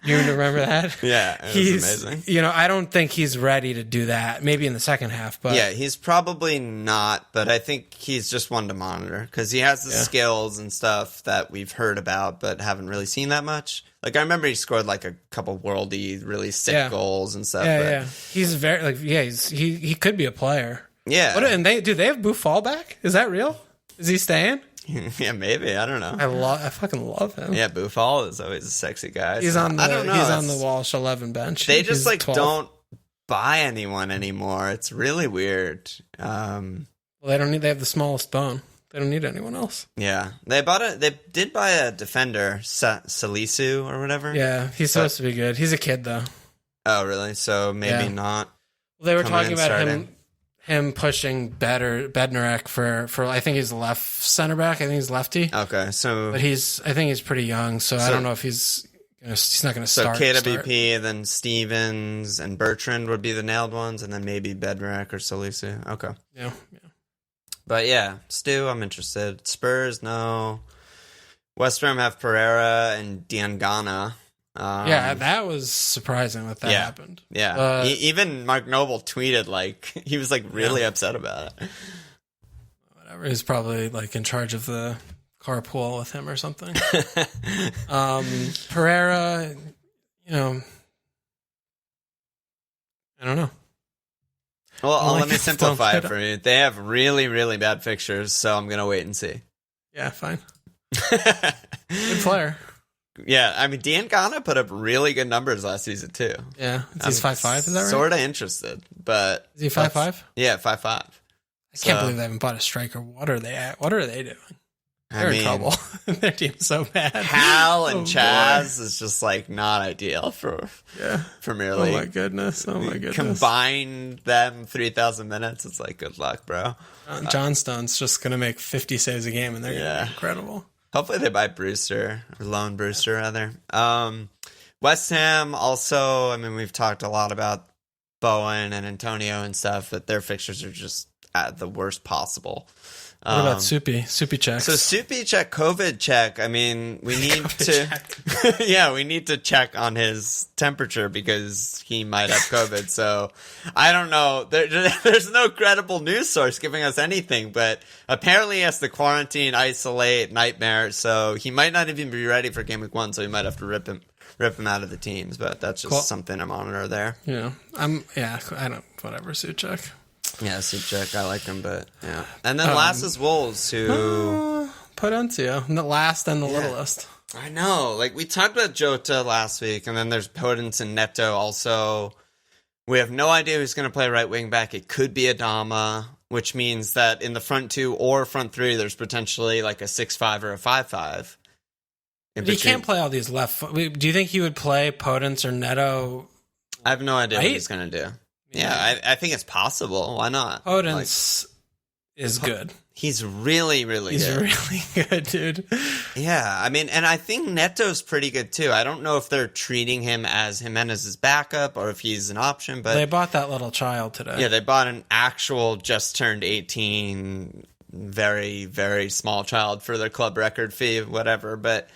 you remember that? Yeah, he's amazing. I don't think he's ready to do that. Maybe in the second half, but yeah, he's probably not. But I think he's just one to monitor because he has the skills and stuff that we've heard about, but haven't really seen that much. Like I remember he scored like a couple worldy, really sick goals and stuff. Yeah. He's very he could be a player. Yeah, and they have Buffal back? Is that real? Is he staying? Yeah, maybe. I don't know. I fucking love him. Yeah, Buffal is always a sexy guy. He's on the Walsh 11 bench. They just like 12. Don't buy anyone anymore. It's really weird. Well, they have the smallest bone. They don't need anyone else. Yeah, they did buy a defender, Salisu or whatever. Yeah, he's supposed to be good. He's a kid though. Oh, really? So maybe not. Well, they were talking about him pushing Bednarek for I think he's left center back. I think he's lefty. Okay, so but I think he's pretty young, so I don't know if he's not going to start. So KWP, then Stevens and Bertrand would be the nailed ones, and then maybe Bednarek or Salisu. Okay. Yeah. But yeah, Stu, I'm interested. Spurs, no. West Ham have Pereira and Diangana. That was surprising that happened. Yeah, even Mark Noble tweeted like he was like really upset about it. Whatever, he's probably like in charge of the carpool with him or something. Pereira, I don't know. Well, let me simplify it for you. They have really, really bad fixtures, so I'm gonna wait and see. Yeah, fine. Good player. Yeah, I mean, Diangana put up really good numbers last season, too. Yeah, he's 5'5", is that right? Sort of interested, but... Is he 5'5"? Yeah, 5'5". I can't believe they haven't bought a striker. What are they at? What are they doing? They're in trouble. Their team's so bad. Hal and Chaz is just like not ideal for Premier League. Oh my goodness. Combine them 3,000 minutes. It's like, good luck, bro. Johnstone's just going to make 50 saves a game, and they're going to be incredible. Hopefully they buy Brewster, or loan Brewster, rather. West Ham also, I mean, we've talked a lot about Bowen and Antonio and stuff, but their fixtures are just at the worst possible. What about Soupy? Soupy checks. So Soupy check, COVID check. I mean, we need to, we need to check on his temperature because he might have COVID. So I don't know. There's no credible news source giving us anything, but apparently he has to quarantine, isolate, nightmare. So he might not even be ready for game week 1. So we might have to rip him out of the teams. But that's just something to monitor there. Yeah, whatever. Suchek. Yeah, Suchek, I like him, but yeah. And then last is Wolves, who... Potencio, the last and the littlest. I know. Like, we talked about Jota last week, and then there's Podence and Neto also. We have no idea who's going to play right wing back. It could be Adama, which means that in the front 2 or front 3, there's potentially like a 6-5 or a 5-5. But he can't play all these left... Do you think he would play Podence or Neto? I have no idea what he's going to do. Yeah, I think it's possible. Why not? Podence is good. He's really, really good. He's really good, dude. Yeah, I mean, and I think Neto's pretty good, too. I don't know if they're treating him as Jimenez's backup or if he's an option, but... They bought that little child today. Yeah, they bought an actual just turned 18, very, very small child for their club record fee, whatever, but...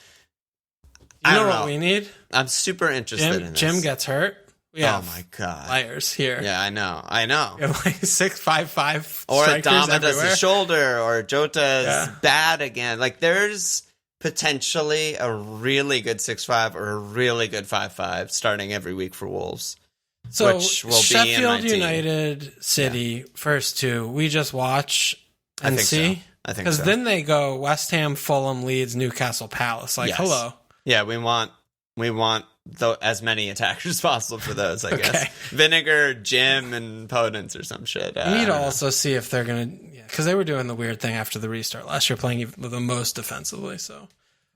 You know what we need? I'm super interested in this. Jim gets hurt. Oh my god! Players here. Yeah, I know. You have like 6'5" or Adama everywhere. does the shoulder, or Jota's bad again. Like there's potentially a really good 6'5" or a really good 5'5" starting every week for Wolves. So which will Sheffield be in United, City, first 2. We just watch and see. So. I think because then they go West Ham, Fulham, Leeds, Newcastle, Palace. Like hello. Yeah, we want as many attackers as possible for those, I guess. Vinegar, Jim, and Podence or some shit. We need to also see if they're going to... Because they were doing the weird thing after the restart last year, playing the most defensively. So,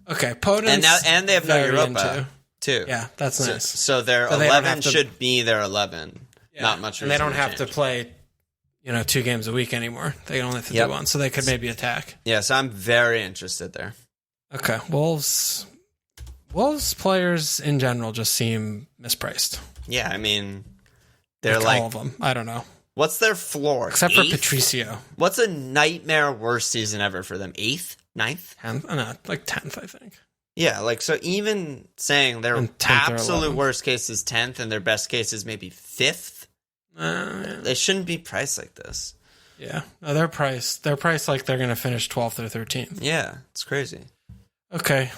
Podence... And they have no Europa, too. Yeah, that's nice. So their 11 should be their 11. Yeah. Not much. And they don't have to play 2 games a week anymore. They only have to do 1, so they could maybe attack. Yeah, so I'm very interested there. Okay, Wolves players in general just seem mispriced. Yeah, I mean, they're like all of them. I don't know. What's their floor? Except 8th? For Patricio. What's a nightmare worst season ever for them? 8th? 9th? 10th? No, like 10th, I think. Yeah, like so even saying their absolute worst case is 10th and their best case is maybe 5th, they shouldn't be priced like this. Yeah. No, they're priced like they're going to finish 12th or 13th. Yeah, it's crazy. Okay.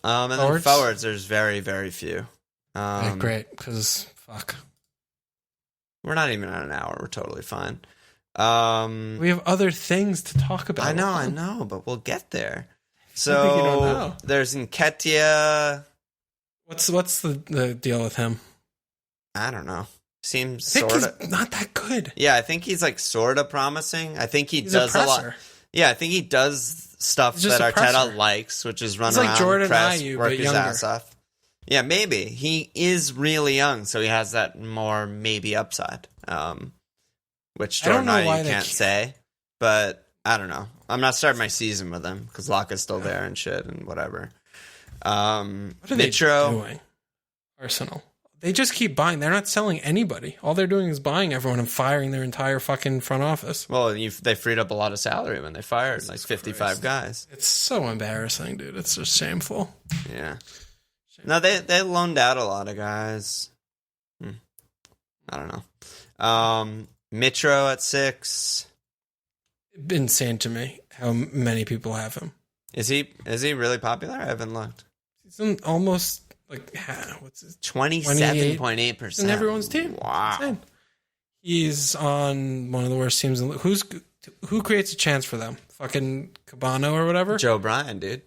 And then forwards, there's very, very few. Great, because fuck. We're not even at an hour. We're totally fine. We have other things to talk about. I know, but we'll get there. So there's Nketiah. What's the deal with him? I don't know. Seems sort of not that good. Yeah, I think he's like sort of promising. I think he's does a lot. Yeah, I think he does stuff that Arteta likes, which is run around, like Jordan press, Ayew, work but his ass off. Yeah, maybe. He is really young, so he has that more maybe upside, which Jordan Ayew can't say. But I don't know. I'm not starting my season with him because Laka's still there and shit and whatever. What are they doing? Arsenal. They just keep buying. They're not selling anybody. All they're doing is buying everyone and firing their entire fucking front office. Well, they freed up a lot of salary when they fired like 55 guys. It's so embarrassing, dude. It's just shameful. Yeah. No, they loaned out a lot of guys. I don't know. Mitro at 6. Insane to me how many people have him. Is he really popular? I haven't looked. He's almost like what's his 27.8% in everyone's team. Wow. Insane. He's on one of the worst teams. Who creates a chance for them? Fucking Cabano or whatever. Joe Bryan, dude.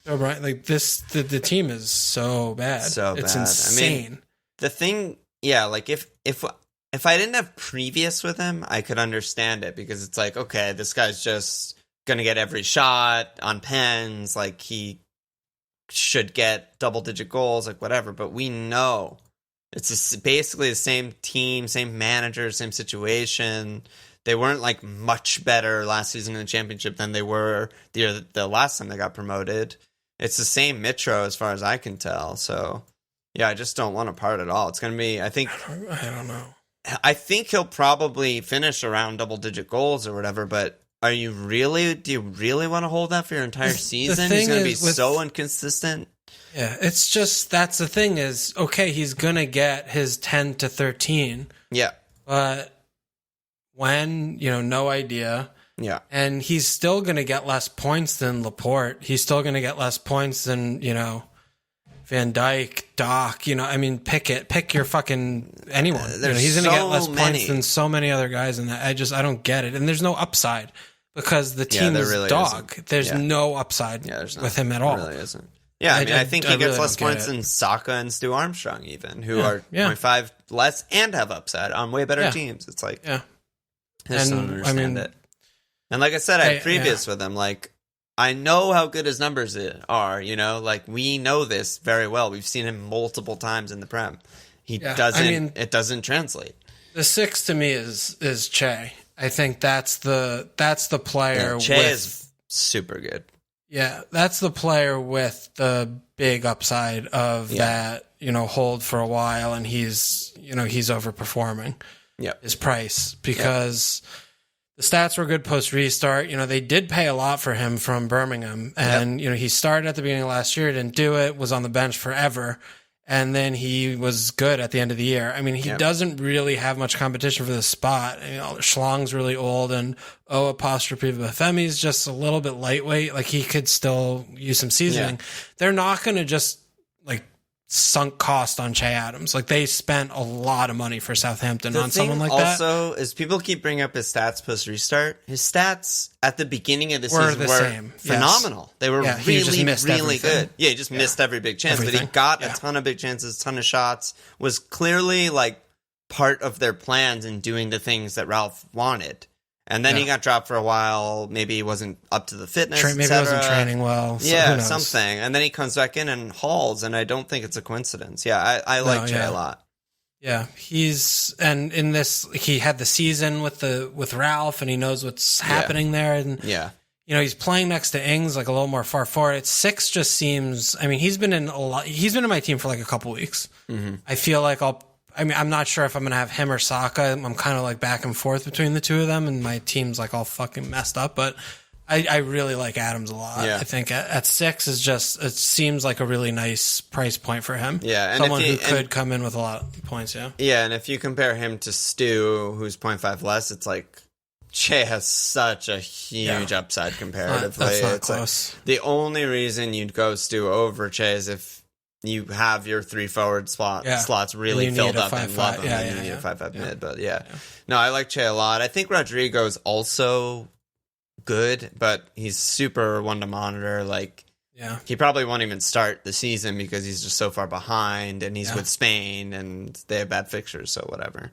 Joe Bryan. Like this, the team is so bad. It's insane. I mean, the thing, yeah. Like if I didn't have previous with him, I could understand it because it's like, okay, this guy's just going to get every shot on pens. Like, he should get double-digit goals, like, whatever. But we know it's basically the same team, same manager, same situation. They weren't, like, much better last season in the championship than they were the last time they got promoted. It's the same Mitro as far as I can tell. So, yeah, I just don't want to part at all. It's going to be, I don't know. I think he'll probably finish around double-digit goals or whatever, but do you really want to hold that for your entire season? He's going to be so inconsistent. Yeah, it's just, that's the thing is, okay, he's going to get his 10 to 13. Yeah. But when, no idea. Yeah. And he's still going to get less points than Laporte. He's still going to get less points than, Van Dijk, Doc, pick your fucking anyone. He's going to get less points than so many other guys, and I don't get it. And there's no upside because the team is really dog. Isn't. There's no upside with him at all. There really isn't. Yeah, I think he gets less points than Saka and Stu Armstrong even, who are 0.5 less and have upside on way better teams. It's like, I just don't understand it. And like I said, I had previous with him, like, I know how good his numbers are, like, we know this very well. We've seen him multiple times in the Prem. It doesn't translate. The 6 to me is Che. I think that's the player. Che is super good. Yeah, that's the player with the big upside of that, hold for a while, and he's overperforming his price because the stats were good post restart. They did pay a lot for him from Birmingham, and he started at the beginning of last year, didn't do it, was on the bench forever, and then he was good at the end of the year. I mean, he doesn't really have much competition for the spot. Schlong's really old, and Bafemi's just a little bit lightweight. Like, he could still use some seasoning. Yeah. They're not going to just, like, sunk cost on Che Adams. Like, they spent a lot of money for Southampton on someone like that. Also, is people keep bringing up his stats post restart. His stats at the beginning of the season were phenomenal. Yes. They were really good. Yeah, he just missed every big chance, but he got a ton of big chances, ton of shots. Was clearly like part of their plans in doing the things that Ralph wanted. And then he got dropped for a while. Maybe he wasn't up to the fitness, maybe he wasn't training well. So something. And then he comes back in and hauls, and I don't think it's a coincidence. Yeah, I like Che a lot. Yeah, and in this, he had the season with Ralph, and he knows what's happening there. And he's playing next to Ings, like a little more far forward. 6 just seems. I mean, he's been in my team for like a couple weeks. Mm-hmm. I feel like I'm not sure if I'm going to have him or Saka. I'm kind of like back and forth between the two of them, and my team's like all fucking messed up. But I really like Adams a lot. Yeah. I think at 6 is just, it seems like a really nice price point for him. Yeah. And someone who could come in with a lot of points, Yeah, and if you compare him to Stu, who's 0.5 less, it's like Che has such a huge upside comparatively. That's not close. Like, the only reason you'd go Stu over Che is if you have your 3 forward slots really filled up and love them, and you need a 5-5 mid. But no, I like Che a lot. I think Rodrigo's also good, but he's super one to monitor. Like, he probably won't even start the season because he's just so far behind, and he's with Spain, and they have bad fixtures, so whatever.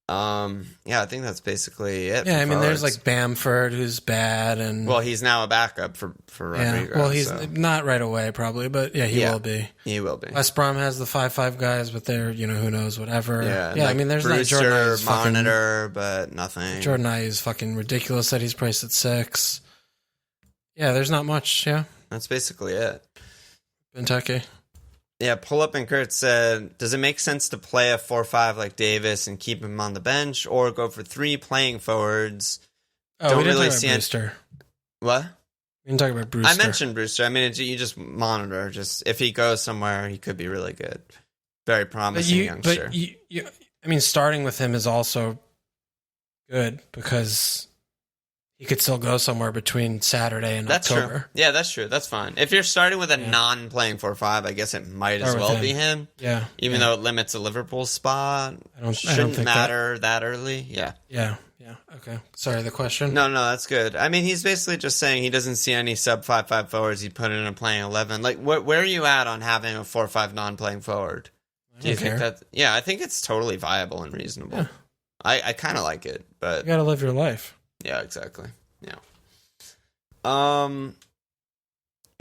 I think that's basically it. Yeah, I mean, there's like Bamford, who's bad, and he's now a backup for Rodrigo. Well, he's not right away, probably, but he will be. He will be. West Brom has the 5-5 guys, but they're who knows, whatever. Yeah, I mean, there's Brewster, Jordan monitor, but nothing. Jordan Ayew is fucking ridiculous that he's priced at 6. Yeah, there's not much. Yeah, that's basically it. Benteke. Yeah, Pull Up and Kurt said, does it make sense to play a 4-5 like Davis and keep him on the bench, or go for 3 playing forwards? Don't we didn't really talk about Brewster. What? We didn't talk about Brewster. I mentioned Brewster. I mean, you just monitor. Just if he goes somewhere, he could be really good. Very promising youngster. But I mean, starting with him is also good because he could still go somewhere between Saturday and October. True. Yeah, that's true. That's fine. If you're starting with a non-playing 4-5, I guess it might as well be him. Yeah. Even though it limits a Liverpool spot. Shouldn't matter that early. Yeah. Yeah. Okay. Sorry, the question? No, that's good. I mean, he's basically just saying he doesn't see any sub 5-5 forwards he'd put in a playing 11. Like, where are you at on having a 4-5 non-playing forward? Do you think that? Yeah, I think it's totally viable and reasonable. Yeah. I kind of like it, but you got to live your life. Yeah, exactly. Yeah.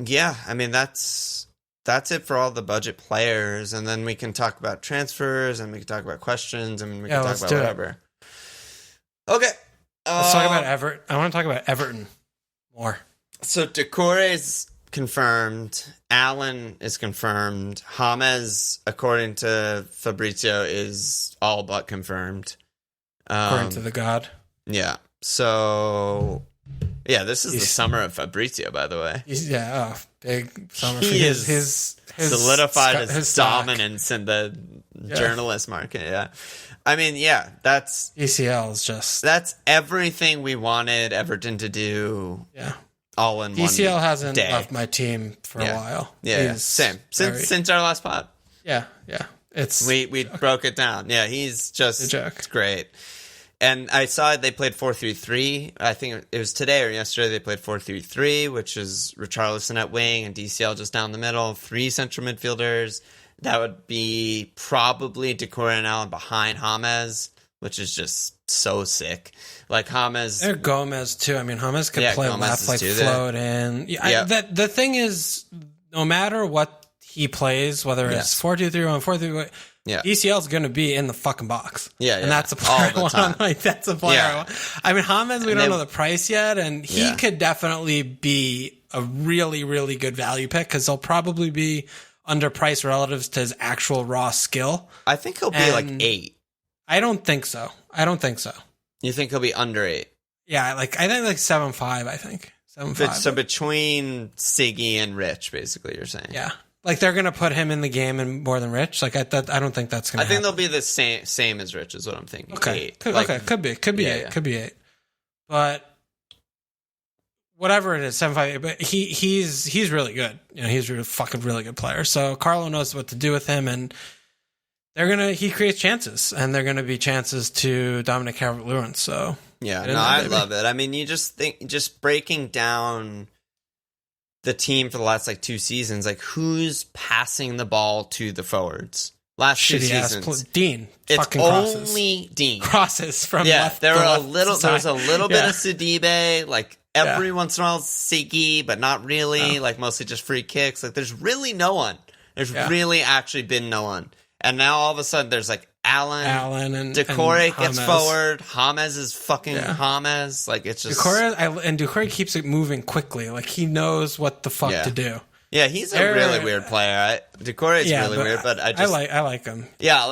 Yeah, I mean that's it for all the budget players, and then we can talk about transfers, and we can talk about questions, and we can talk about whatever. Okay, let's talk about Everton. I want to talk about Everton more. So Decore's confirmed. Allen is confirmed. James, according to Fabrizio, is all but confirmed. According to the god. Yeah. So, yeah, this is the summer of Fabrizio, by the way. Big summer. He is his solidified his dominance in the journalist market. Yeah. I mean, yeah, that's ECL is just that's everything we wanted Everton to do. Yeah. All in one ECL hasn't day. left my team for a while. Yeah, same. Since our last pod. Yeah. It's we broke it down. Yeah, he's just great. And I saw they played 4-3-3. I think it was today or yesterday they played 4-3-3, which is Richarlison at wing and DCL just down the middle. 3 central midfielders. That would be probably Decore and Allen behind James, which is just so sick. Like James, and Gomez too. I mean, James could play left, like float in. The thing is, no matter what he plays, whether it's 4-2-3-1, 4-3-1, ECL is going to be in the fucking box. And that's a player I want. Like that's a player I want. I mean, James, we don't know the price yet, and he could definitely be a really, really good value pick because he'll probably be underpriced relative to his actual raw skill. I think he'll be like 8. I don't think so. You think he'll be under 8? Yeah, I think 7.5. I think 7.5. So between Siggy and Rich, basically, you're saying. Yeah, like they're gonna put him in the game and more than Rich. Like I don't think that's gonna. I think they'll be the same as Rich, is what I'm thinking. Okay, 8. Could be 8. Could be 8. But whatever it is, 7.5. But he's really good. You know, he's a fucking really good player. So Carlo knows what to do with him, and he creates chances, and they're gonna be chances to Dominic Calvert-Lewin. So I love it. I mean, you just breaking down the team for the last 2 seasons, who's passing the ball to the forwards? Last 2 seasons, Dean. It's fucking only Dean crosses from left. There was a little bit of Sidibe, every once in a while Siggy, but not really. Mostly just free kicks. There's really no one. There's really actually been no one. And now all of a sudden there's Allen and Decore and gets forward. James is fucking James. It's just Decore keeps it moving quickly. He knows what the fuck to do. Yeah, he's a really weird player. Decore is really weird, but I like him. Yeah,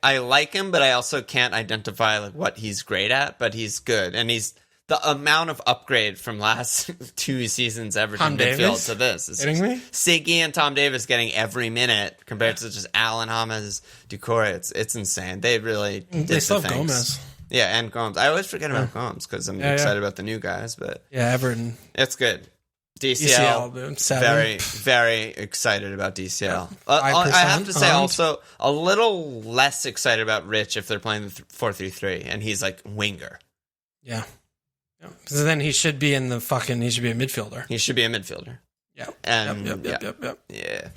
I like him, but I also can't identify what he's great at. But he's good, and he's the amount of upgrade from last 2 seasons Everton midfield to this. Is kidding me? Siggy and Tom Davis getting every minute compared to just Allen, James, Decore. It's insane. They really did they still have things. Gomez. Yeah, and Gomes. I always forget about Gomes because I'm excited about the new guys. But Everton. It's good. DCL 7. very, very excited about DCL. I have to say also a little less excited about Rich if they're playing the 4-3-3 and he's winger. Yeah. So then he should be he should be a midfielder. He should be a midfielder. Yeah. And yeah.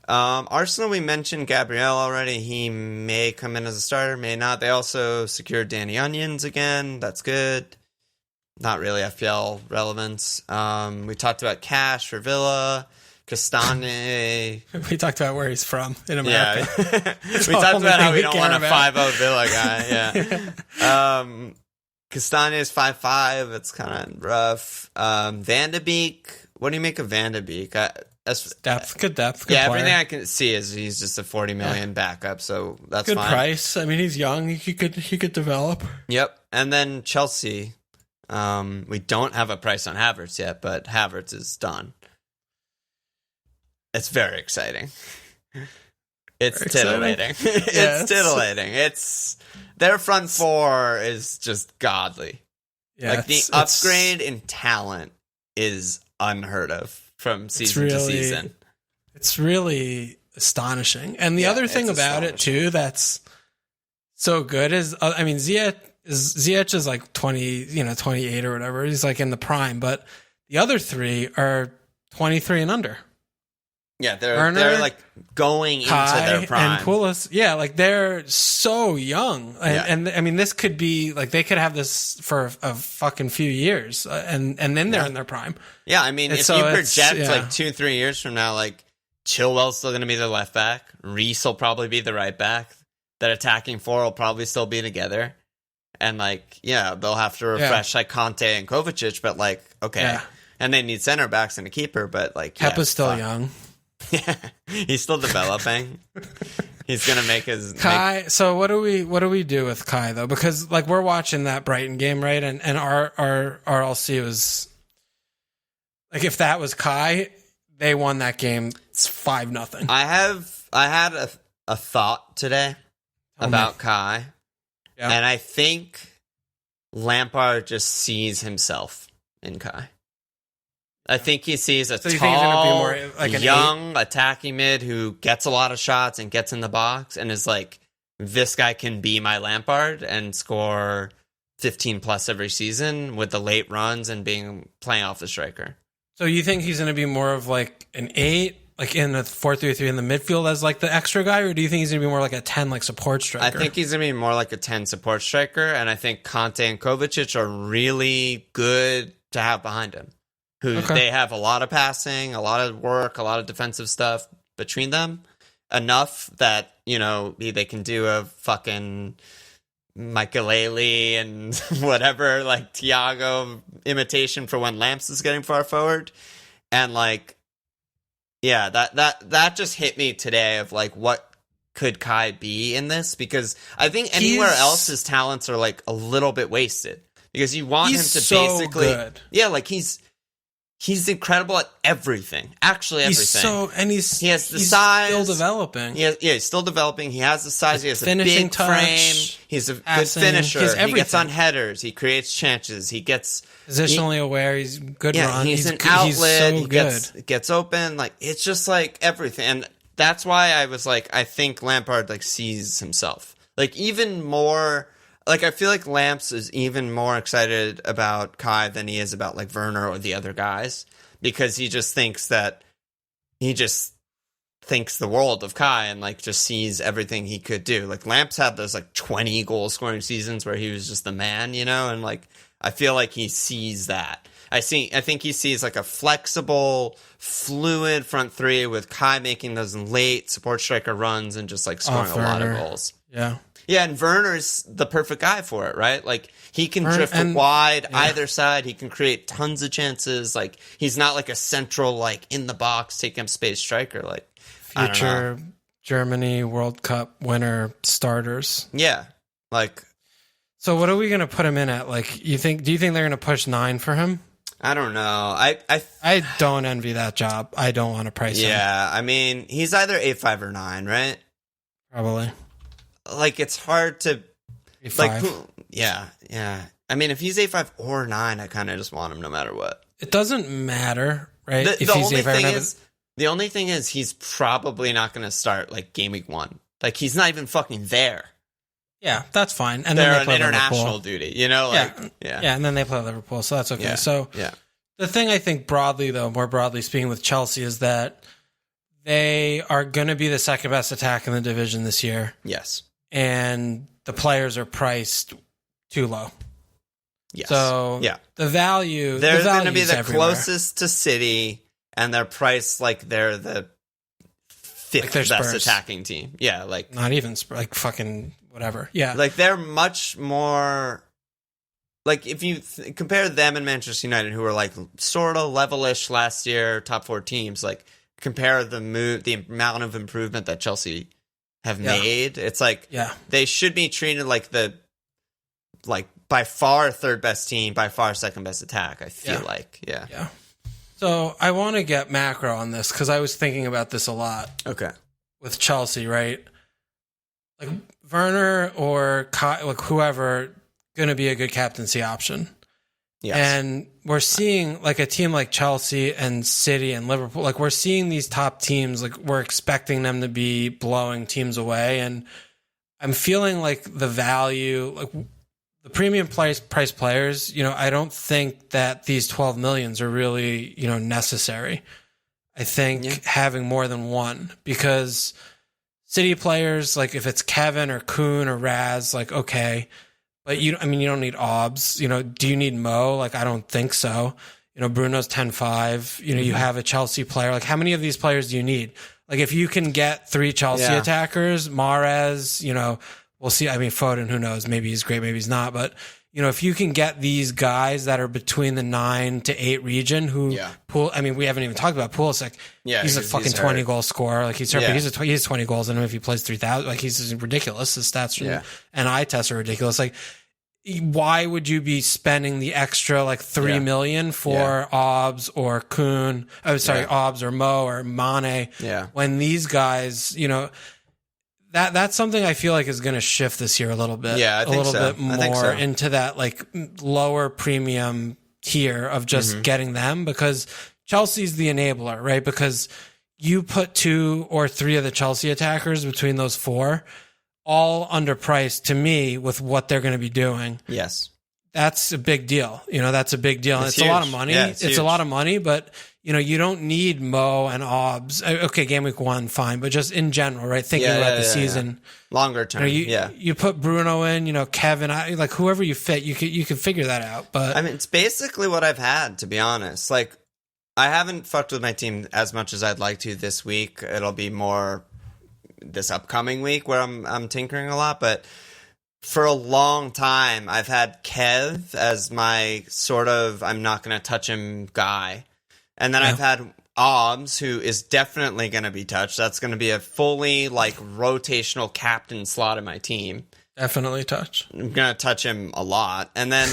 Arsenal, we mentioned Gabriel already. He may come in as a starter, may not. They also secured Danny Onions again. That's good. Not really FPL relevance. We talked about Cash for Villa. Castane. We talked about where he's from in America. Yeah. We talked about how we don't want a 5-0 Villa guy. Yeah. Castane is 5-5. It's kind of rough. Van de Beek. What do you make of Van de Beek? Good depth. Good player. Everything I can see is he's just a 40 million backup, so that's good fine. Price. I mean, he's young. He could develop. Yep. And then Chelsea. We don't have a price on Havertz yet, but Havertz is done. It's very exciting. It's titillating. It's titillating. It's their front four is just godly. Yeah, the upgrade in talent is unheard of from season to season. It's really astonishing. And the other thing about it too that's so good is Ziyech is 20, 28 or whatever. He's in the prime, but the other 3 are 23 and under. Yeah, they're Werner, like going Kai, into their prime. and Pulis. Yeah, like they're so young, and I mean, this could be like they could have this for a fucking few years, and then they're in their prime. Yeah, I mean, if so you project like 2-3 years from now, like Chilwell's still going to be the left back, Reece will probably be the right back, that attacking four will probably still be together, and like they'll have to refresh like Conte and Kovacic, but like and they need center backs and a keeper, but like Kepa's still young. Yeah, he's still developing. He's gonna make his Kai. So what do we do with Kai though? Because like we're watching that Brighton game, right? And our RLC was like, if that was Kai, they won that game. It's 5-0. I had a thought today about Kai, and I think Lampard just sees himself in Kai. I think he sees a tall, like young, attacking mid who gets a lot of shots and gets in the box and is like, this guy can be my Lampard and score 15 plus every season with the late runs and playing off the striker. So you think he's going to be more of like an 8, like in a 4-3-3 in the midfield as like the extra guy, or do you think he's going to be more like a 10, like support striker? I think he's going to be more like a 10 support striker, and I think Conte and Kovacic are really good to have behind him. They have a lot of passing, a lot of work, a lot of defensive stuff between them. Enough that, they can do a fucking Michaelele and whatever, like Thiago imitation for when Lamps is getting far forward. And like, that just hit me today of like, what could Kai be in this? Because I think anywhere else his talents are like a little bit wasted. Because you want him to basically... good. Yeah, like He's incredible at everything. Actually, everything. He has the size. Still developing. He's still developing. He has the size. He has a big touch, frame. He's a good finisher. He gets on headers. He creates chances. He gets positionally aware. He's good. Run. He's an outlet. He's so he gets open. Like, it's just like everything. And that's why I was like, I think Lampard like sees himself like even more. Like, I feel like Lamps is even more excited about Kai than he is about, like, Werner or the other guys. Because he just thinks the world of Kai and, like, just sees everything he could do. Like, Lamps had those, like, 20 goal-scoring seasons where he was just the man, And, like, I feel like he sees that. I think he sees, like, a flexible, fluid front three with Kai making those late support striker runs and just, like, scoring a lot of goals. Yeah. Yeah, and Werner's the perfect guy for it, right? Like, he can drift wide either side. He can create tons of chances. Like, he's not like a central, like, in the box, taking up space striker. Like, future Germany World Cup winner starters. Yeah. Like, so what are we going to put him in at? Like, do you think they're going to push 9 for him? I don't know. I don't envy that job. I don't want to price him. Yeah, I mean, he's either 8.5 or 9, right? Probably. Like, it's hard to... 8.5. Like, yeah. I mean, if he's 8.5 or 9, I kind of just want him no matter what. It doesn't matter, right? The only thing is he's probably not going to start, like, game week 1. Like, he's not even fucking there. Yeah, that's fine. And they're then they on international duty, Like, yeah, and then they play Liverpool, so that's okay. Yeah. So the thing I think broadly, though, more broadly speaking with Chelsea, is that they are going to be the second best attack in the division this year. Yes. And the players are priced too low. Yes. So the value... They're going to be the closest to City, and they're priced like they're the 5th best attacking team. Yeah, like... Not even, like fucking whatever. Yeah. Like, they're much more... Like, if you compare them and Manchester United, who were, like, sort of level-ish last year, top 4 teams, like, compare the amount of improvement that Chelsea have made. It's like they should be treated like by far third best team, by far second best attack. I feel like So I want to get macro on this because I was thinking about this a lot. Okay, with Chelsea, right? Like Werner or like whoever going to be a good captaincy option. Yes. And we're seeing like a team like Chelsea and City and Liverpool, like we're seeing these top teams, like we're expecting them to be blowing teams away. And I'm feeling like the value, like the premium price players, I don't think that these 12 millions are really, necessary. I think having more than one, because City players, like if it's Kevin or Kuhn or Raz, like, okay, but you don't need Obbs. Do you need Mo? Like, I don't think so. Bruno's 10-5. You have a Chelsea player. Like, how many of these players do you need? Like, if you can get 3 Chelsea attackers, Mahrez, we'll see. I mean, Foden, who knows? Maybe he's great, maybe he's not. But, if you can get these guys that are between the 9 to 8 region we haven't even talked about Pulisic. Yeah, he's a fucking 20-goal scorer. Like, he's hurt, but he has 20 goals in him if he plays 3,000. Like, he's ridiculous. His stats from and eye tests are ridiculous. Like, why would you be spending the extra like 3 million for Obbs or Kuhn? Obbs or Mo or Mane. Yeah. When these guys, that's something I feel like is going to shift this year a little bit. Yeah, I think a little bit more into that like lower premium tier of just getting them, because Chelsea's the enabler, right? Because you put 2 or 3 of the Chelsea attackers between those 4. All underpriced to me with what they're going to be doing. Yes. That's a big deal. That's a big deal. It's a lot of money. Yeah, it's a lot of money, but you don't need Mo and Obbs. Okay, game week 1, fine. But just in general, right? Thinking about the season. Longer term. You put Bruno in, Kevin, like whoever you fit, you can figure that out. But I mean, it's basically what I've had, to be honest. Like, I haven't fucked with my team as much as I'd like to this week. It'll be more this upcoming week where I'm tinkering a lot, but for a long time I've had Kev as my sort of I'm not going to touch him guy, and then I've had Obbs, who is definitely going to be touched. That's going to be a fully like rotational captain slot in my team. Definitely touch. I'm going to touch him a lot, and then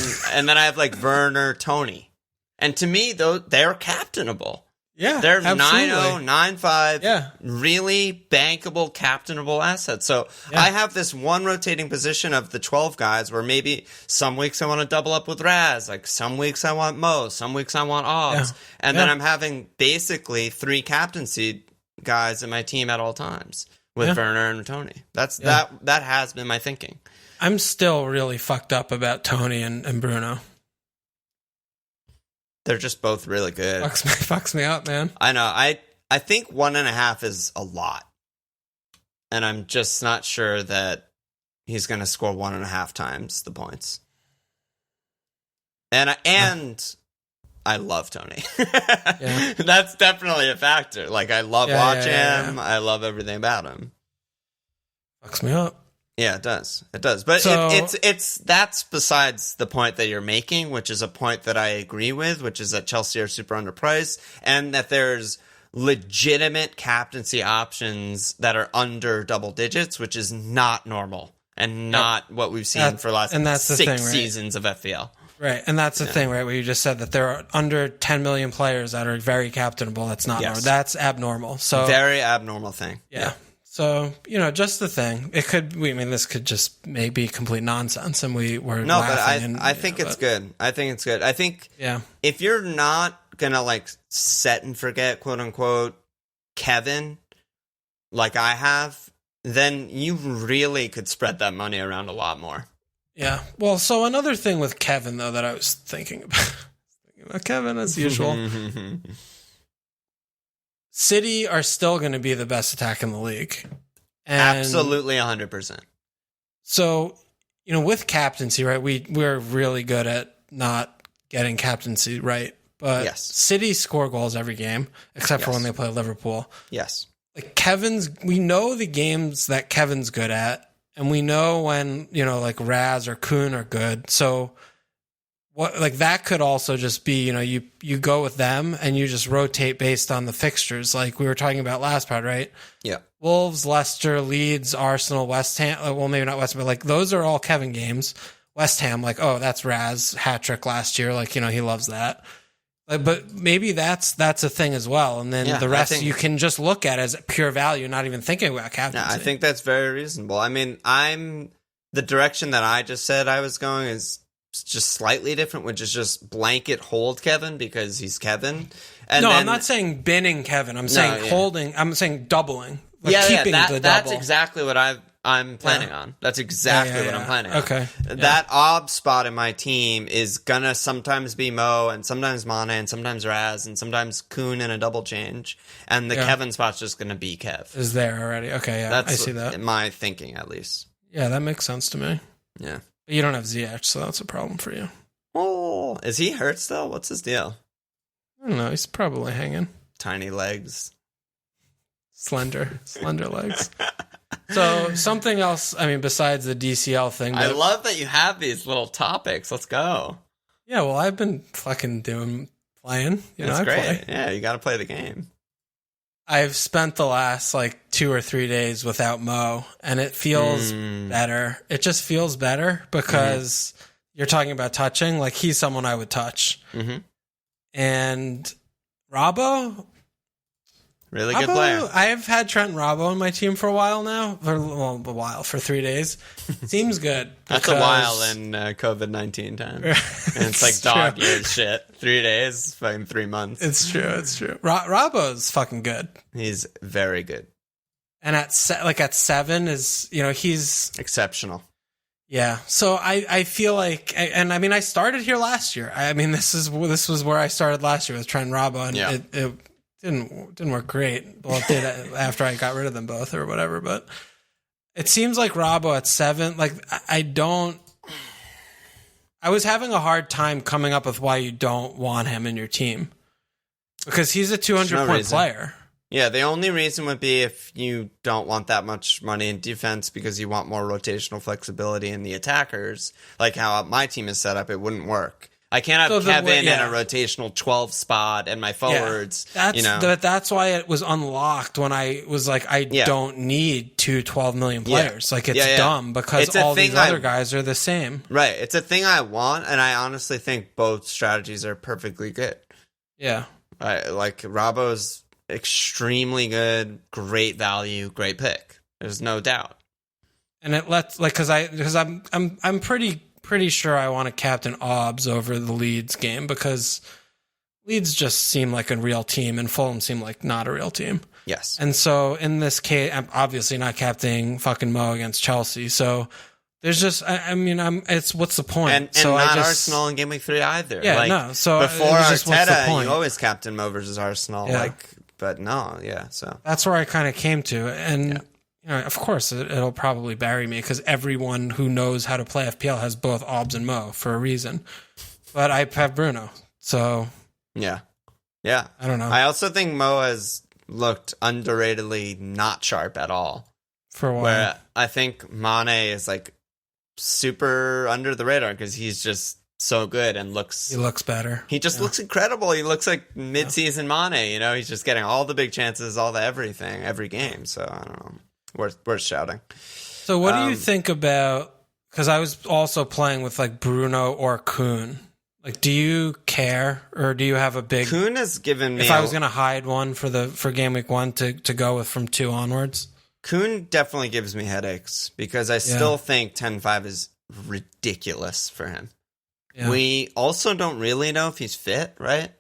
I have like Werner, Tony, and to me though they're captainable. Yeah, they're 9-0, 9-5, really bankable, captainable assets. So I have this one rotating position of the 12 guys where maybe some weeks I want to double up with Raz, like some weeks I want Mo, some weeks I want Obbs, and then I'm having basically 3 captaincy guys in my team at all times with Werner and Tony. That has been my thinking. I'm still really fucked up about Tony and Bruno. They're just both really good. Fucks me up, man. I know. I think 1.5 is a lot. And I'm just not sure that he's going to score 1.5 times the points. And I love Tony. That's definitely a factor. Like, I love watching him. I love everything about him. Fucks me up. Yeah, it does. It does. But it's that's besides the point that you're making, which is a point that I agree with, which is that Chelsea are super underpriced and that there's legitimate captaincy options that are under double digits, which is not normal and not what we've seen for the last 6 seasons of FPL. Right, and that's the thing, right, where you just said that there are under 10 million players that are very captainable. That's not normal. That's abnormal. So very abnormal thing. Yeah. So, just the thing. It could, this could just maybe complete nonsense, and we're laughing. But I think it's good. I think it's good. I think if you're not going to, like, set and forget, quote unquote, Kevin, like I have, then you really could spread that money around a lot more. Yeah. Well, so another thing with Kevin, though, that I was thinking about Kevin, as usual. City are still going to be the best attack in the league. And absolutely 100%. So, with captaincy, right, we're really good at not getting captaincy right. But City score goals every game, except for when they play Liverpool. Yes. Like we know the games that Kevin's good at, and we know when, like Raz or Kuhn are good. So that could also just be, you go with them and you just rotate based on the fixtures, like we were talking about last part, right? Yeah. Wolves, Leicester, Leeds, Arsenal, West Ham. Well, maybe not West Ham, but like those are all Kevin games. West Ham, like, oh, that's Raz hat trick last year, like he loves that. But maybe that's a thing as well, and then the rest you can just look at as pure value, not even thinking about captaincy. Yeah, I think that's very reasonable. I mean, the direction that I just said I was going is just slightly different, which is just blanket hold Kevin because he's Kevin. And no, I'm not saying binning Kevin. I'm saying holding. I'm saying doubling. Keeping the double. That's exactly what I'm planning on. That's exactly what I'm planning on. Okay. That ob spot in my team is gonna sometimes be Mo, and sometimes Mane, and sometimes Raz, and sometimes Kuhn in a double change. And the Kevin spot's just gonna be Kev. Is there already? Okay, yeah. That's I see that. my thinking, at least. Yeah, that makes sense to me. Yeah. But you don't have Ziyech, so that's a problem for you. Oh, is he hurt still? What's his deal? I don't know. He's probably hanging. Tiny legs. Slender legs. So something else, I mean, besides the DCL thing. I love that you have these little topics. Let's go. Yeah, well, I've been fucking playing. That's great. Play. Yeah, you got to play the game. I've spent the last 2 or 3 days without Mo, and it feels better. It just feels better because you're talking about touching. Like, he's someone I would touch. Mm-hmm. And Robbo... Really good player. I've had Trent Robbo on my team for a while now. For 3 days. Seems good. That's a while in COVID-19 time. And it's like dog years shit. 3 days, fucking 3 months. It's true. Robbo's fucking good. He's very good. And at 7 is, he's... exceptional. Yeah. So I feel like... And I mean, I started here last year. I mean, this was where I started last year with Trent Robbo. And it didn't work great. Well, it did after I got rid of them both or whatever. But it seems like Robbo at 7, I was having a hard time coming up with why you don't want him in your team, because he's a 200-point player. Yeah, the only reason would be if you don't want that much money in defense because you want more rotational flexibility in the attackers. Like how my team is set up, it wouldn't work. I can't have Kevin in a rotational 12 spot and my forwards. That's why it was unlocked when I was like, I don't need 12 million players. Like, it's dumb because all these other guys are the same. Right. It's a thing I want, and I honestly think both strategies are perfectly good. Yeah. Like, Robbo's extremely good, great value, great pick. There's no doubt. And it lets, because I'm pretty sure I want to captain Obbs over the Leeds game, because Leeds just seem like a real team and Fulham seem like not a real team. Yes. And so in this case, I'm obviously not captaining fucking Mo against Chelsea. So there's just, it's what's the point? And so not Arsenal in game week 3 either. Yeah, no. So before Arteta, you always captain Mo versus Arsenal. Yeah. But no, yeah. So that's where I kind of came to, and. Of course, it'll probably bury me because everyone who knows how to play FPL has both Obbs and Mo for a reason. But I have Bruno, so... Yeah. I don't know. I also think Mo has looked underratedly not sharp at all. For a while. Where I think Mane is, super under the radar because he's just so good and looks... He looks better. He just looks incredible. He looks like mid-season Mane, He's just getting all the big chances, all the everything, every game. So, I don't know. Worth shouting. So what do you think about, because I was also playing with Bruno or Kuhn. Do you care, or do you have a big... Kuhn has given me... If I was going to hide one for game week 1 to go with from 2 onwards? Kuhn definitely gives me headaches because I still think 10-5 is ridiculous for him. Yeah. We also don't really know if he's fit, right?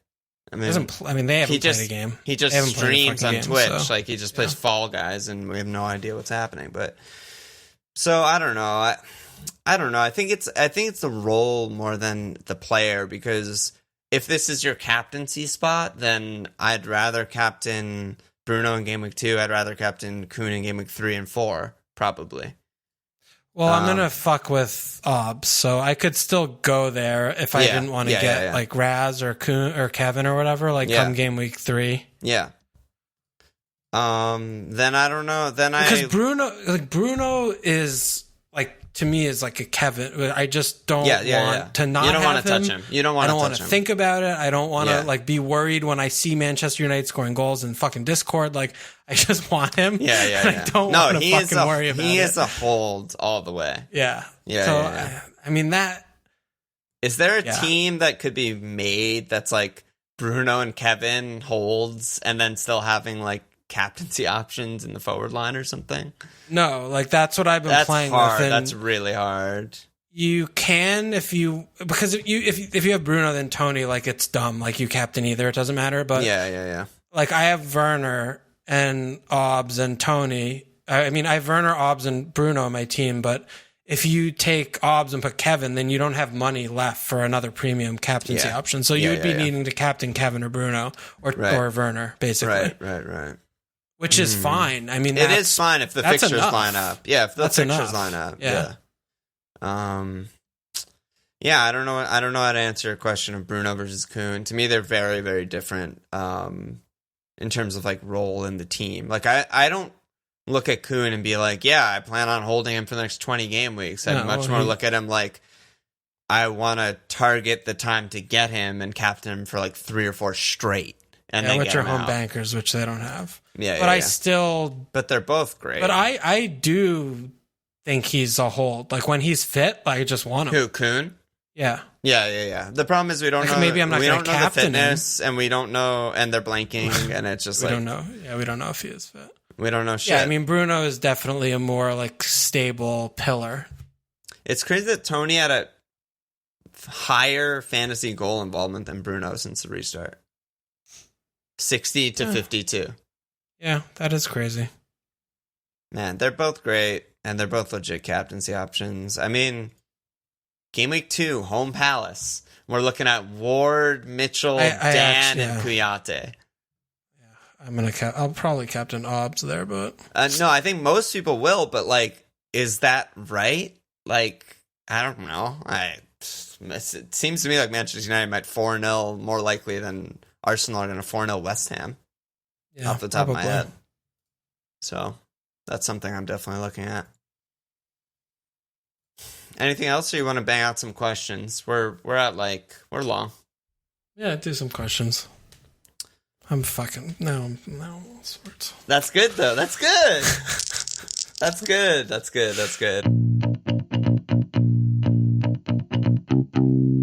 They haven't played a game. He just streams on Twitch. So. He just plays Fall Guys, and we have no idea what's happening. But so I don't know. I don't know. I think it's the role more than the player, because if this is your captaincy spot, then I'd rather captain Bruno in game week 2. I'd rather captain Kuhn in game week 3 and 4, probably. Well, I'm going to fuck with Obbs, so I could still go there if I didn't want to get Raz or Kuhn or Kevin or whatever, come game week 3. Yeah. Then I don't know. Because Bruno is to me is like a Kevin. I just don't want to not. You don't want to touch him. You don't want to touch him. I don't want to think about it. I don't want to be worried when I see Manchester United scoring goals in fucking Discord. I just want him. Yeah. I don't want to fucking worry about it. He is a hold all the way. Yeah. I mean that. Is there a team that could be made that's Bruno and Kevin holds, and then still having captaincy options in the forward line or something? No, that's what I've been playing hard. with. That's really hard. You can if you have Bruno, then Tony, it's dumb. You captain either, it doesn't matter. But yeah. I have Werner and Obbs and Tony, I mean, I have Werner, Obbs, and Bruno on my team, but if you take Obbs and put Kevin, then you don't have money left for another premium captaincy option. So you would be needing to captain Kevin or Bruno or Werner, basically. Right. Which is fine. I mean, it is fine if the fixtures line up. Yeah, if the fixtures line up. Yeah. Yeah, I don't know how to answer a question of Bruno versus Kuhn. To me, they're very, very different in terms of like role in the team. Like I don't look at Kuhn and be like, yeah, I plan on holding him for the next 20 game weeks. I'd much more look at him like, I want to target the time to get him and captain him for like 3 or 4 straight. And then which are home out. bankers, which they don't have. But they're both great. But I do think he's a hold. Like when he's fit, I just want him. Who, Kuhn? Yeah. Yeah. The problem is we don't know. Maybe I'm not going to captain the fitness, and we don't know, and they're blanking, and it's just we don't know. Yeah, we don't know if he is fit. We don't know shit. Yeah, I mean, Bruno is definitely a more like stable pillar. It's crazy that Tony had a higher fantasy goal involvement than Bruno since the restart. 60 to 52. Yeah, that is crazy. Man, they're both great, and they're both legit captaincy options. I mean, game week 2, home Palace. We're looking at Ward, Mitchell, Dan, and Kouyaté. I'll probably captain Obbs there, but no, I think most people will. But like, is that right? Like, I don't know. It seems to me like Manchester United might 4-0 more likely than Arsenal are going to 4-0 West Ham. Yeah, off the top of my head. So that's something I'm definitely looking at. Anything else, or you want to bang out some questions? We're long. Yeah, do some questions. I'm fucking no all sorts. That's good though. That's good. That's good.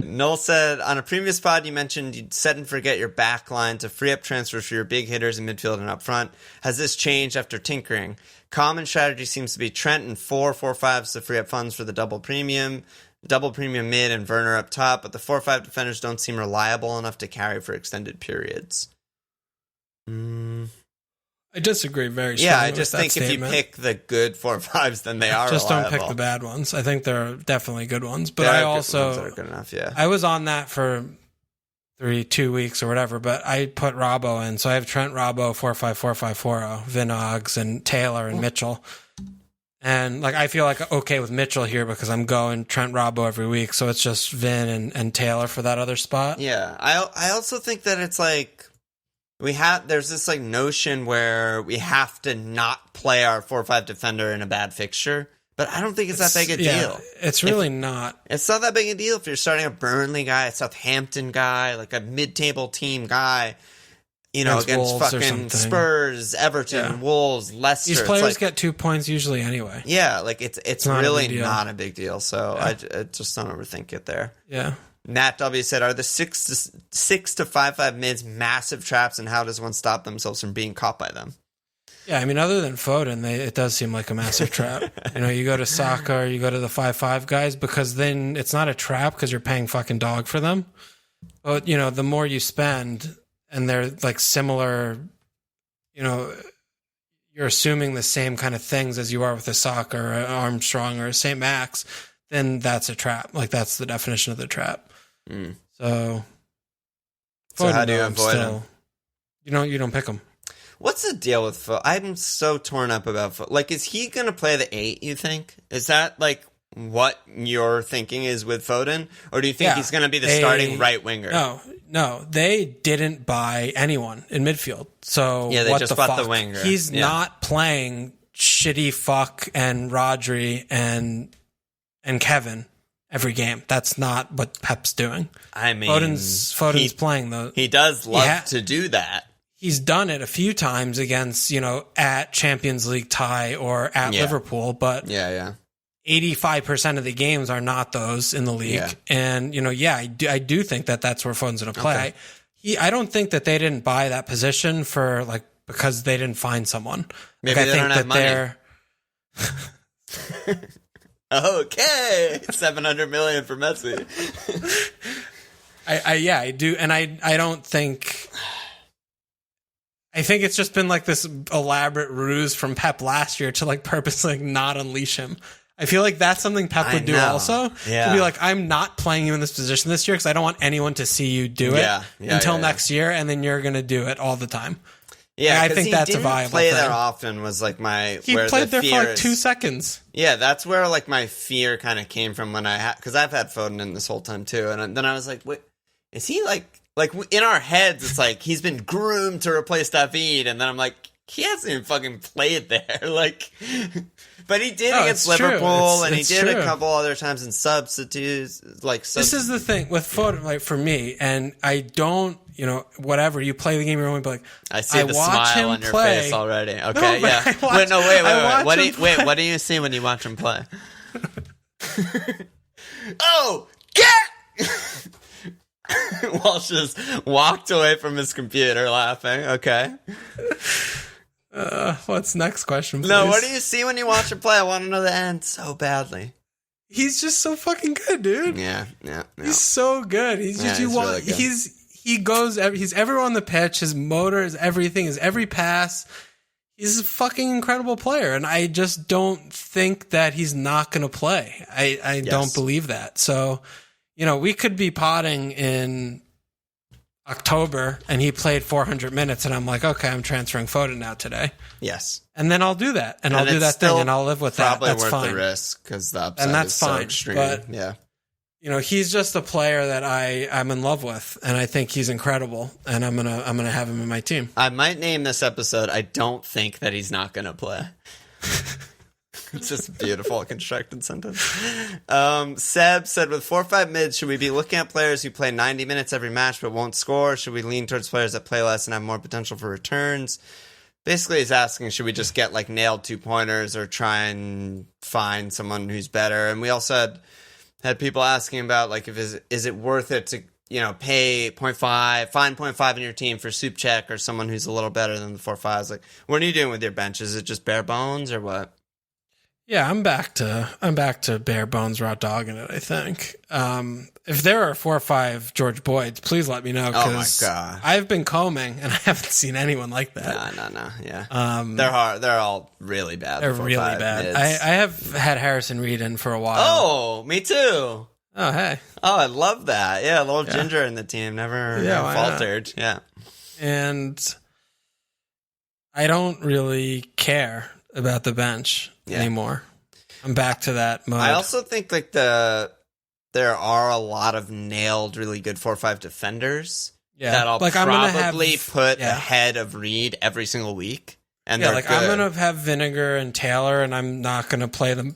Noel said, on a previous pod, you mentioned you'd set and forget your back line to free up transfers for your big hitters in midfield and up front. Has this changed after tinkering? Common strategy seems to be Trent and 4-4-5s to free up funds for the double premium mid and Werner up top, but the 4-5 defenders don't seem reliable enough to carry for extended periods. I disagree very strongly. Yeah, I just think if you pick the good 4-5s, then they are just reliable. Don't pick the bad ones. I think they're definitely good ones, but I also ones that are good enough. Yeah, I was on that for 2 weeks or whatever, but I put Robbo in, so I have Trent, Robbo, 4-5-4-5-4, Vinoggs, and Taylor and Mitchell. And like I feel like okay with Mitchell here because I'm going Trent, Robbo every week, so it's just Vin and Taylor for that other spot. Yeah, I also think that it's like. There's this like notion where we have to not play our 4-5 defender in a bad fixture, but I don't think it's that big a deal. It's really not. It's not that big a deal if you're starting a Burnley guy, a Southampton guy, like a mid-table team guy, against Wolves fucking Spurs, Everton, Wolves, Leicester. These players get 2 points usually anyway. Yeah, like it's really not a big deal. So I just don't overthink it there. Yeah. Matt W said, are the 6 to 5-5 mids massive traps, and how does one stop themselves from being caught by them? Yeah, I mean, other than Foden, it does seem like a massive trap. You go to Saka or you go to the 5-5 guys, because then it's not a trap because you're paying fucking dog for them. But, the more you spend and they're like similar, you're assuming the same kind of things as you are with a Saka or an Armstrong or a St. Max, then that's a trap. Like, that's the definition of the trap. So how do you avoid him? You don't pick him. What's the deal with Foden? I'm so torn up about Foden. Like, is he going to play the 8, you think? Is that, like, what your thinking is with Foden? Or do you think he's going to be the starting right winger? No. They didn't buy anyone in midfield. So yeah, they just bought the winger. He's not playing shitty fuck and Rodri and Kevin every game. That's not what Pep's doing. I mean, Foden's playing though. He does love to do that. He's done it a few times against, at Champions League tie or at Liverpool, but 85% of the games are not those in the league. Yeah. And, I do think that that's where Foden's going to play. Okay. I don't think that they didn't buy that position because they didn't find someone. Maybe they don't have money. Okay, 700 million for Messi. I do, and I don't think. I think it's just been like this elaborate ruse from Pep last year to like purposely not unleash him. I feel like that's something Pep would do also. Yeah. To be like, I'm not playing you in this position this year because I don't want anyone to see you do it until next year, and then you're going to do it all the time. Yeah, I think that's a viable play thing. There often was like my. He played there for like 2 seconds. Yeah, that's where like my fear kind of came from when because I've had Foden in this whole time too, and then I was like, wait, is he like in our heads? It's like he's been groomed to replace David, and then I'm like, he hasn't even fucking played there, like. But he did against Liverpool, and he did a couple other times in substitutes. This is the thing with Foden, like for me, and I don't, whatever you play the game, you're only like, I see the smile on your face already. Okay, no, yeah. Wait. What do you see when you watch him play? Oh, get! Walsh just walked away from his computer laughing. Okay. What's next question, please? No, what do you see when you watch him play? I want to know the end so badly. He's just so fucking good, dude. Yeah. He's so good. He's just really good. He's everywhere on the pitch. His motor is everything. His every pass. He's a fucking incredible player, and I just don't think that he's not going to play. I don't believe that. So, we could be potting in October, and he played 400 minutes, and I'm like, okay, I'm transferring Foden now today. Yes. And then I'll do that, and I'll do that thing, and I'll live with that. That's worth fine. The risk, because the upside and that's is fine. So extreme. But, yeah. He's just a player that I'm in love with, and I think he's incredible, and I'm gonna have him in my team. I might name this episode, I don't think that he's not gonna play. It's just a beautiful constructed sentence. Seb said, with 4 or 5 mids, should we be looking at players who play 90 minutes every match but won't score? Should we lean towards players that play less and have more potential for returns? Basically, he's asking, should we just get like nailed 2-pointers or try and find someone who's better? And we also had people asking about like, is it worth it to pay 0.5, find 0.5 in your team for soup check or someone who's a little better than the 4-5s? Like, what are you doing with your bench? Is it just bare bones or what? Yeah, I'm back to bare bones raw dogging it, I think. If there are 4 or 5 George Boyds, please let me know. Oh my God. I've been combing and I haven't seen anyone like that. No. Yeah. They're all really bad. They're really bad. I have had Harrison Reed in for a while. Oh, me too. Oh, hey. Oh, I love that. Yeah, a little ginger in the team. Never faltered. Yeah. And I don't really care about the bench anymore. I'm back to that mode. I also think like there are a lot of nailed, really good 4 or 5 defenders that I'll probably put ahead of Reed every single week. And they're good. I'm going to have Vinegar and Taylor, and I'm not going to play them.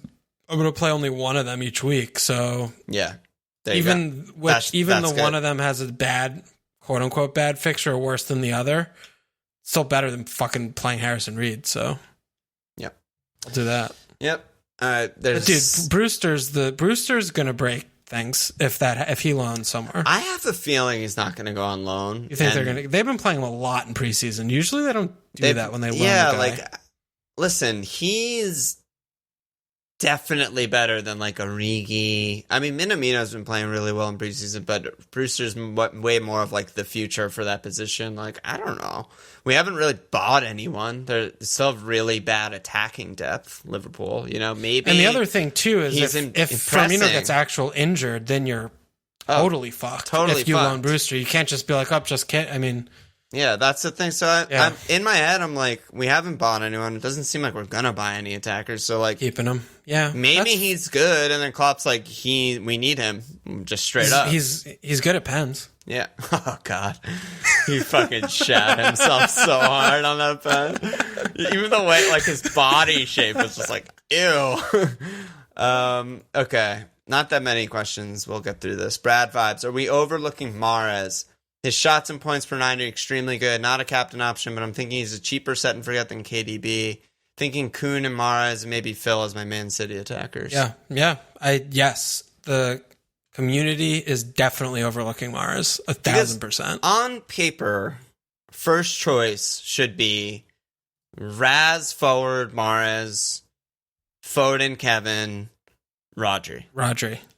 I'm going to play only one of them each week. So even one of them has a bad, quote unquote, bad fixture or worse than the other, still better than fucking playing Harrison Reed. So I'll do that. Yep. Dude, Brewster's gonna break things if he loans somewhere. I have a feeling he's not gonna go on loan. You think they're gonna? They've been playing him a lot in preseason. Usually they don't do that when they loan. Yeah, the guy. Listen, he's definitely better than like Origi. I mean, Minamino's been playing really well in preseason, but Brewster's way more of like the future for that position. Like, I don't know. We haven't really bought anyone. They're still have really bad attacking depth, Liverpool. Maybe. And the other thing too is if Firmino gets actual injured, then you're totally fucked. If you loan Brewster, you can't just be like, just kid. I mean. Yeah, that's the thing. So I'm in my head, I'm like, we haven't bought anyone. It doesn't seem like we're gonna buy any attackers. So like keeping him, yeah. Maybe he's good, and then Klopp's like, we need him, just straight up. He's good at pens. Yeah. Oh God, he fucking shat himself so hard on that pen. Even the way like his body shape was just like, ew. Okay, not that many questions. We'll get through this. Brad vibes. Are we overlooking Mahrez? His shots and points per 9 are extremely good. Not a captain option, but I'm thinking he's a cheaper set and forget than KDB. Thinking Kuhn and Mahrez and maybe Phil as my Man City attackers. Yeah. Yes, the community is definitely overlooking Mahrez 1,000%. On paper, first choice should be Raz forward, Mahrez, Foden, Kevin, Rodri.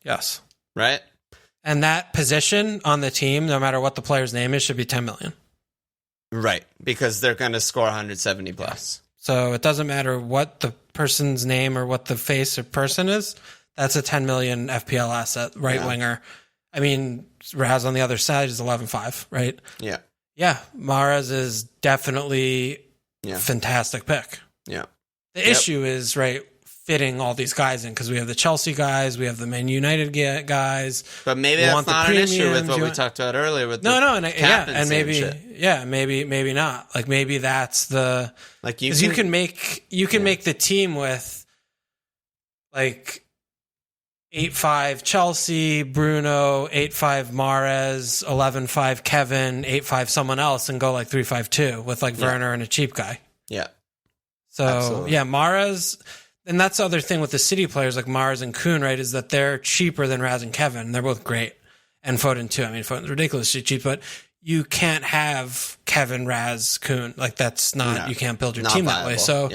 Yes. Right? And that position on the team, no matter what the player's name is, should be 10 million. Right, because they're going to score 170 plus. So it doesn't matter what the person's name or what the face or person is. That's a 10 million FPL asset, right winger. I mean, Raz on the other side is 11.5, right? Yeah. Yeah, Mahrez is definitely a fantastic pick. Yeah. The issue is, right, fitting all these guys in because we have the Chelsea guys, we have the Man United guys. But maybe that's not an issue with what we talked about earlier with maybe not. Like maybe that's the like you can make the team with like 8-5 Chelsea, Bruno, 8-5 Mahrez, 11-5 Kevin, 8-5 someone else, and go like 3-5-2 with like Werner and a cheap guy. Yeah. So absolutely. Mahrez. And that's the other thing with the City players like Mars and Kuhn, right, is that they're cheaper than Raz and Kevin. They're both great. And Foden, too. I mean, Foden's ridiculously cheap, but you can't have Kevin, Raz, Kuhn. Like, that's not, you can't build your team that way. So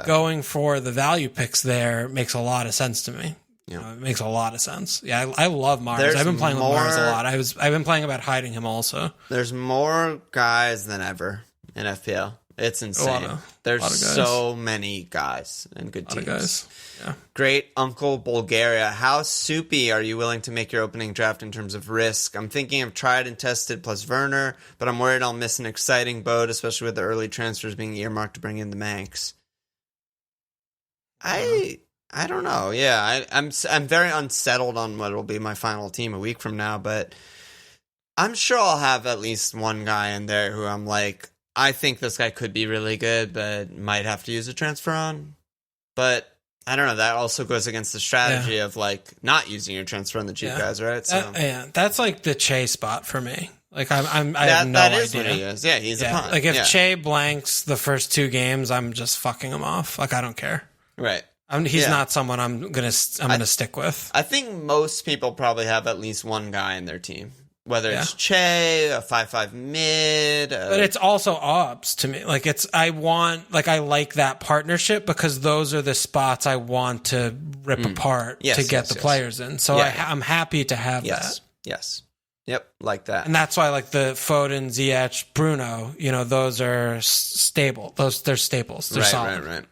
going for the value picks there makes a lot of sense to me. Yeah. It makes a lot of sense. Yeah, I love Mars. I've been playing with Mars a lot. I've been playing about hiding him also. There's more guys than ever in FPL. It's insane. There's so many guys and good teams. Yeah. Great Uncle Bulgaria. How soupy are you willing to make your opening draft in terms of risk? I'm thinking of tried and tested plus Werner, but I'm worried I'll miss an exciting boat, especially with the early transfers being earmarked to bring in the Manx. I don't know. Yeah, I'm very unsettled on what will be my final team a week from now, but I'm sure I'll have at least one guy in there who I'm like, I think this guy could be really good, but might have to use a transfer on. But I don't know. That also goes against the strategy of like not using your transfer on the cheap guys, right? So that's like the Che spot for me. Like I have no idea. That is what he is. Yeah, he's a punt. Like if Che blanks the first 2 games, I'm just fucking him off. Like I don't care. Right. He's not someone I'm gonna stick with. I think most people probably have at least one guy in their team. Whether it's Che, a 5-5 mid. But it's also obs to me. Like I like that partnership because those are the spots I want to rip apart to get the players in. So I'm happy to have that. Yes. Yep. Like that. And that's why like the Foden, Ziyech, Bruno, those are stable. They're staples. They're solid. Right.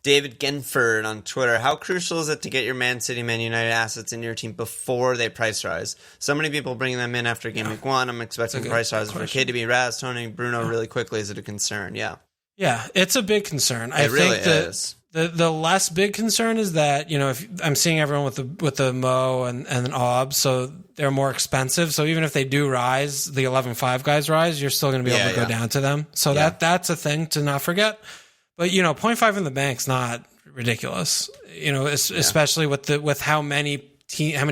David Genford on Twitter. How crucial is it to get your Man City, Man United assets in your team before they price rise? So many people bringing them in after game week 1. I'm expecting price rises for KDB, Raz, Tony, Bruno really quickly. Is it a concern? Yeah. Yeah, it's a big concern. I really think is. The less big concern is that, if I'm seeing everyone with the Mo and an Ob, so they're more expensive. So even if they do rise, the 11.5 guys rise, you're still going to be able to go down to them. So that's a thing to not forget. But 0.5 in the bank's not ridiculous. Especially with how many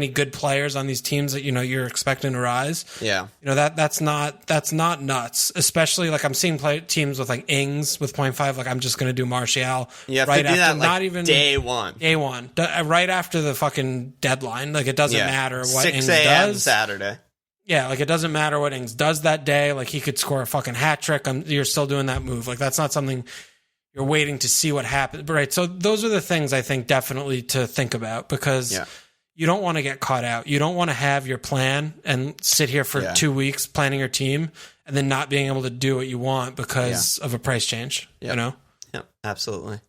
good players on these teams that you're expecting to rise. Yeah, that's not nuts. Especially like I'm seeing teams with like Ings with 0.5. Like I'm just going to do Martial right after not even day one, right after the fucking deadline. Like it doesn't matter what Ings 6 a.m. does. Saturday. Yeah, like it doesn't matter what Ings does that day. Like he could score a fucking hat trick. You're still doing that move. Like that's not something you're waiting to see what happens. Right. So those are the things I think definitely to think about because you don't want to get caught out. You don't want to have your plan and sit here for 2 weeks planning your team and then not being able to do what you want because of a price change. Yep, absolutely.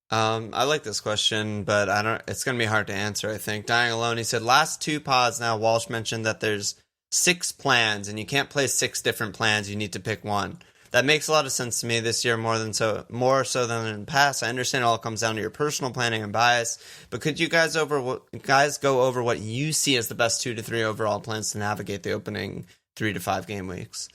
I like this question, but it's going to be hard to answer, I think. Dying Alone, he said, last 2 pods now, Walsh mentioned that there's 6 plans and you can't play 6 different plans. You need to pick one. That makes a lot of sense to me this year more so than in the past. I understand it all comes down to your personal planning and bias, but could you guys go over what you see as the best 2 to 3 overall plans to navigate the opening 3 to 5 game weeks?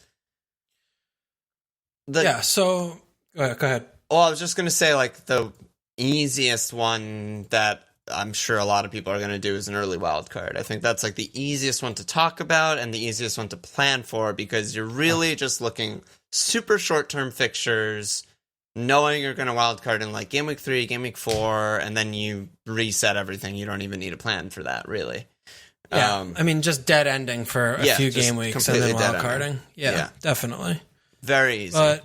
So go ahead. Well, I was just going to say like the easiest one that I'm sure a lot of people are going to do is an early wild card. I think that's like the easiest one to talk about and the easiest one to plan for because you're really just looking super short-term fixtures, knowing you're going to wild card in like game week 3, game week 4, and then you reset everything. You don't even need a plan for that, really. Yeah, I mean, just dead ending for a few game weeks and then wild carding. Yeah, definitely. Very easy. But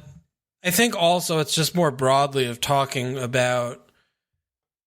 I think also it's just more broadly of talking about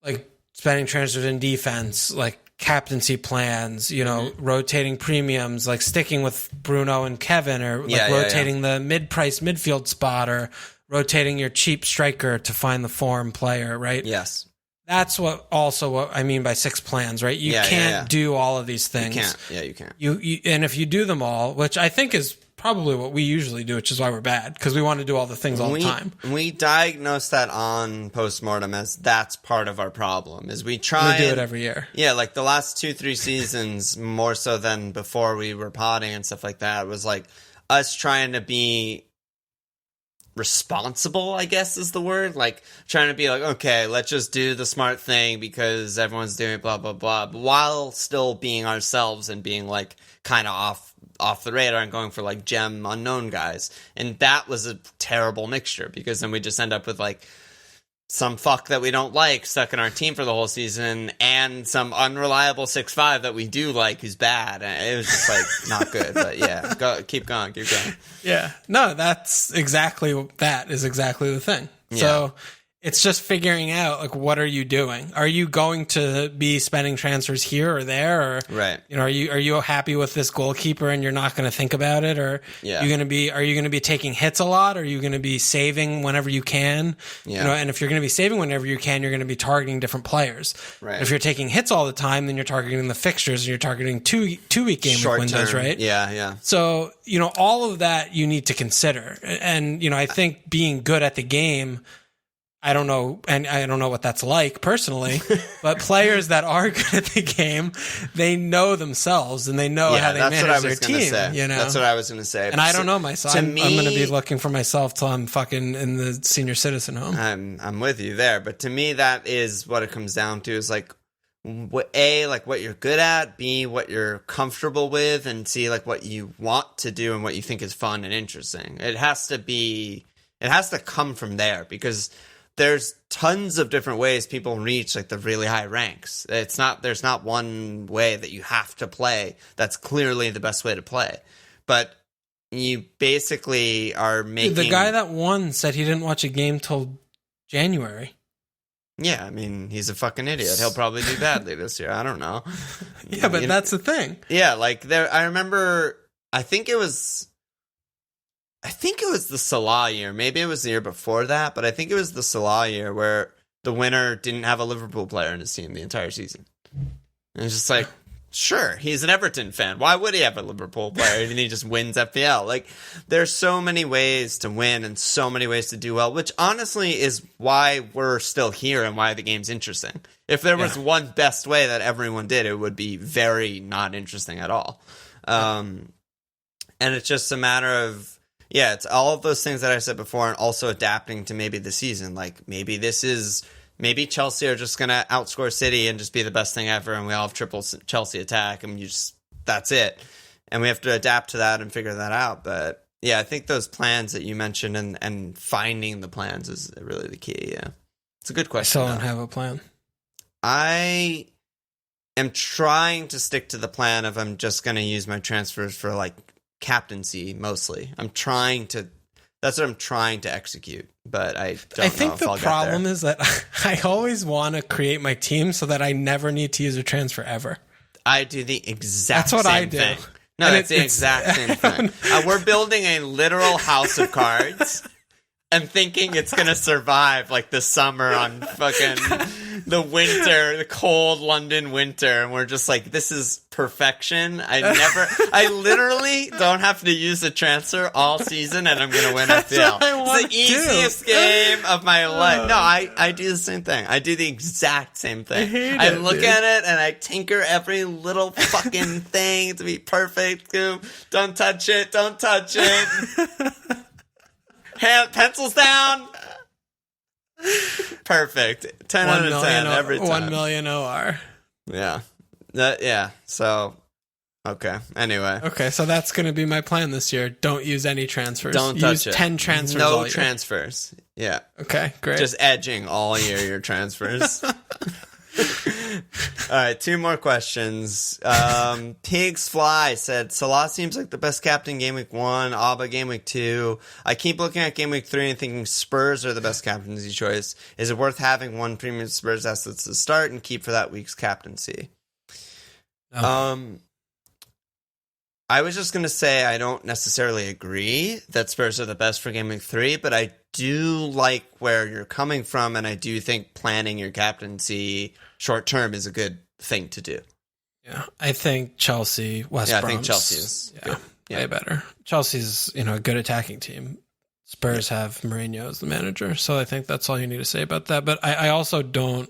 like spending transfers in defense, like captaincy plans, rotating premiums, like sticking with Bruno and Kevin, or rotating the mid-price midfield spot, or rotating your cheap striker to find the form player, right? Yes. That's what I mean by 6 plans, right? You can't do all of these things. You can't. Yeah, you can't. You and if you do them all, which I think is probably what we usually do, which is why we're bad, because we want to do all the things all the time. We diagnose that on postmortem as that's part of our problem. Is we try to do it every year. Yeah, like the last 2-3 seasons, more so than before we were potting and stuff like that, was like us trying to be responsible, I guess is the word. Like trying to be like, okay, let's just do the smart thing because everyone's doing it, blah blah blah, but while still being ourselves and being like kind of off the radar and going for like gem unknown guys. And that was a terrible mixture, because then we just end up with like some fuck that we don't like stuck in our team for the whole season, and some unreliable 6'5" that we do like who's bad. And it was just like not good. But yeah, keep going. Yeah, no, that is exactly the thing. Yeah. So it's just figuring out, like, what are you doing? Are you going to be spending transfers here or there, or right? Are you happy with this goalkeeper and you're not going to think about it, or are you going to be taking hits a lot? Are you going to be saving whenever you can? Yeah. And if you're going to be saving whenever you can, you're going to be targeting different players. Right. If you're taking hits all the time, then you're targeting the fixtures and you're targeting two-week game week windows, right? Yeah. So all of that you need to consider, and I think being good at the game. I don't know, and I don't know what that's like personally, but players that are good at the game, they know themselves and they know how they manage their team. That's what I was going to say. And I don't know myself. I'm going to be looking for myself till I'm fucking in the senior citizen home. I'm with you there, but to me, that is what it comes down to: is like A, like what you're good at; B, what you're comfortable with; and C, like what you want to do and what you think is fun and interesting. It has to come from there, because there's tons of different ways people reach like the really high ranks. There's not one way that you have to play that's clearly the best way to play. But you basically are making... The guy that won said he didn't watch a game till January. Yeah, I mean, he's a fucking idiot. He'll probably do badly this year. I don't know. Yeah, but that's the thing. Yeah, like I remember, I think it was the Salah year. Maybe it was the year before that, but I think it was the Salah year where the winner didn't have a Liverpool player in his team the entire season. And it's just like, sure, he's an Everton fan. Why would he have a Liverpool player and he just wins FPL? Like, there's so many ways to win and so many ways to do well, which honestly is why we're still here and why the game's interesting. If there was one best way that everyone did, it would be very not interesting at all. And it's just a matter of, yeah, it's all of those things that I said before, and also adapting to maybe the season. Like, maybe Chelsea are just going to outscore City and just be the best thing ever, and we all have triple Chelsea attack, and that's it. And we have to adapt to that and figure that out. But yeah, I think those plans that you mentioned and finding the plans is really the key. Yeah, it's a good question. I still don't have a plan. I am trying to stick to the plan of I'm just going to use my transfers for like captaincy mostly. That's what I'm trying to execute, but I think the problem is that I always want to create my team so that I never need to use a transfer ever. I do the exact same thing. That's what I do. No, it's the exact same thing. We're building a literal house of cards and thinking it's going to survive like the summer on fucking the cold London winter. And we're just like, this is perfection. I literally don't have to use a transfer all season and I'm going to win FPL. It's the easiest game of my life. No, I do the same thing. I do the exact same thing. I look at it and I tinker every little fucking thing to be perfect. Don't touch it. Don't touch it. Pencils down. Perfect. 10 out of 10 every time. 1 million OR. Yeah. Yeah. So, okay. Anyway. Okay, so that's going to be my plan this year. Don't use any transfers. Don't touch it. 10 transfers. No transfers. Yeah. Okay, great. Just edging all year your transfers. All right, 2 more questions. Pigs Fly said, Salah seems like the best captain game week 1, Abba game week 2. I keep looking at game week 3 and thinking Spurs are the best captaincy choice. Is it worth having one premium Spurs assets to start and keep for that week's captaincy? I was just going to say I don't necessarily agree that Spurs are the best for Game Week 3, but I do like where you're coming from, and I do think planning your captaincy short term is a good thing to do. Yeah, I think Chelsea, West Brom. I think Chelsea is good. Way better. Chelsea's, a good attacking team. Spurs have Mourinho as the manager, so I think that's all you need to say about that. But I also don't,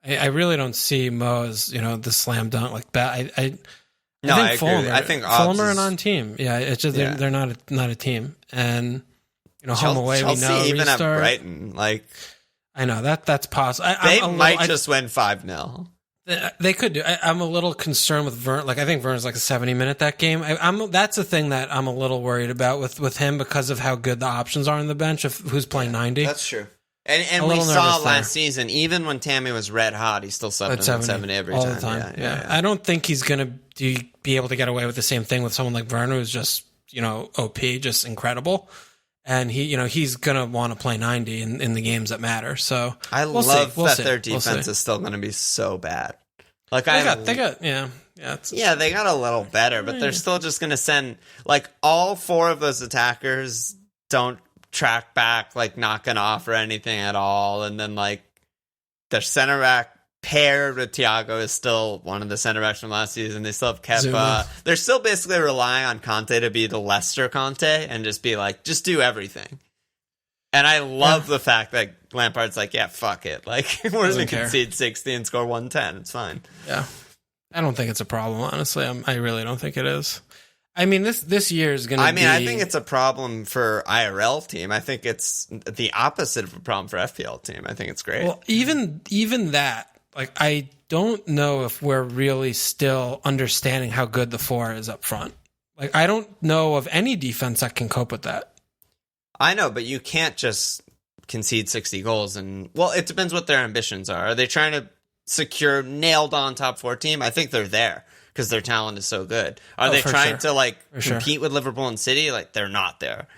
I really don't see Mo as, the slam dunk like that. I think Fulham. I think Fulham are an on team. Yeah, it's just they're not a team. And home away, Chelsea we know even restart. have Brighton. I know that's possible. They might just win 5-0. They could do. I'm a little concerned with Vern. I think Vern's a 70-minute that game. That's the thing that I'm a little worried about with him because of how good the options are on the bench of who's playing 90. That's true. And we saw last season, even when Tammy was red hot, he still subbed in at 70 every all time. The time. Yeah. I don't think he's going to be able to get away with the same thing with someone like Werner, who's just, OP, just incredible. And he's going to want to play 90 in the games that matter. So I love that their defense is still going to be so bad. They got a little better, but they're still just going to send all four of those attackers don't track back, not going to offer anything at all. And then their center back paired with Thiago is still one of the center backs from last season. They still have Kepa. Zuma. They're still basically relying on Conte to be the Leicester Conte and just be just do everything. And I love the fact that Lampard's yeah, fuck it. We're going to concede 60 and score 110. It's fine. Yeah. I don't think it's a problem, honestly. I really don't think it is. I mean, this year is going to be... I think it's a problem for IRL team. I think it's the opposite of a problem for FPL team. I think it's great. Well, even that, I don't know if we're really still understanding how good the four is up front. I don't know of any defense that can cope with that. I know, but you can't just concede 60 goals. It depends what their ambitions are. Are they trying to secure nailed-on top 4 team? I think they're there because their talent is so good. Are they trying to compete with Liverpool and City? They're not there.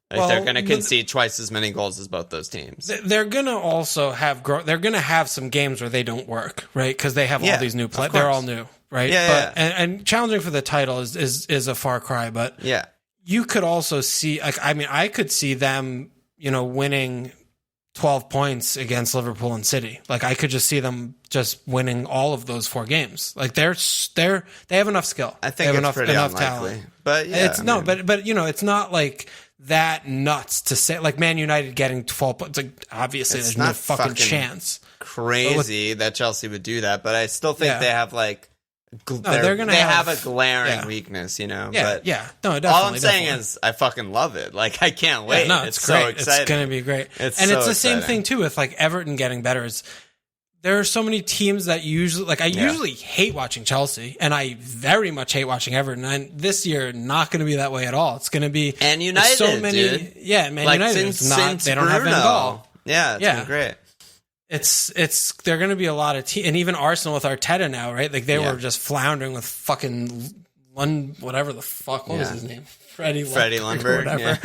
They're going to concede twice as many goals as both those teams. They're going to also have they're going to have some games where they don't work, right? Because they have all these new players. They're all new, right? Yeah, And challenging for the title is a far cry, but you could also see, I could see them, winning 12 points against Liverpool and City. I could just see them just winning all of those 4 games. They have enough skill. I think they have pretty enough unlikely. talent. But but it's not that nuts to say. Man United getting 12 points. Obviously, there's no fucking chance. Crazy that Chelsea would do that, but I still think they have they have a glaring weakness, No, but definitely. All I'm saying is I fucking love it. I can't wait. It's so great. exciting. It's going to be great. It's the same thing too with Everton getting better. There are so many teams that usually I usually hate watching Chelsea, and I very much hate watching Everton. And this year, not going to be that way at all. It's going to be and United. So many, dude. Man United. Since they don't have Van Gaal. Yeah, it's been great. They're going to be a lot of and even Arsenal with Arteta now, right? They were just floundering with fucking whatever the fuck. What was his name? Freddie Lundberg, whatever,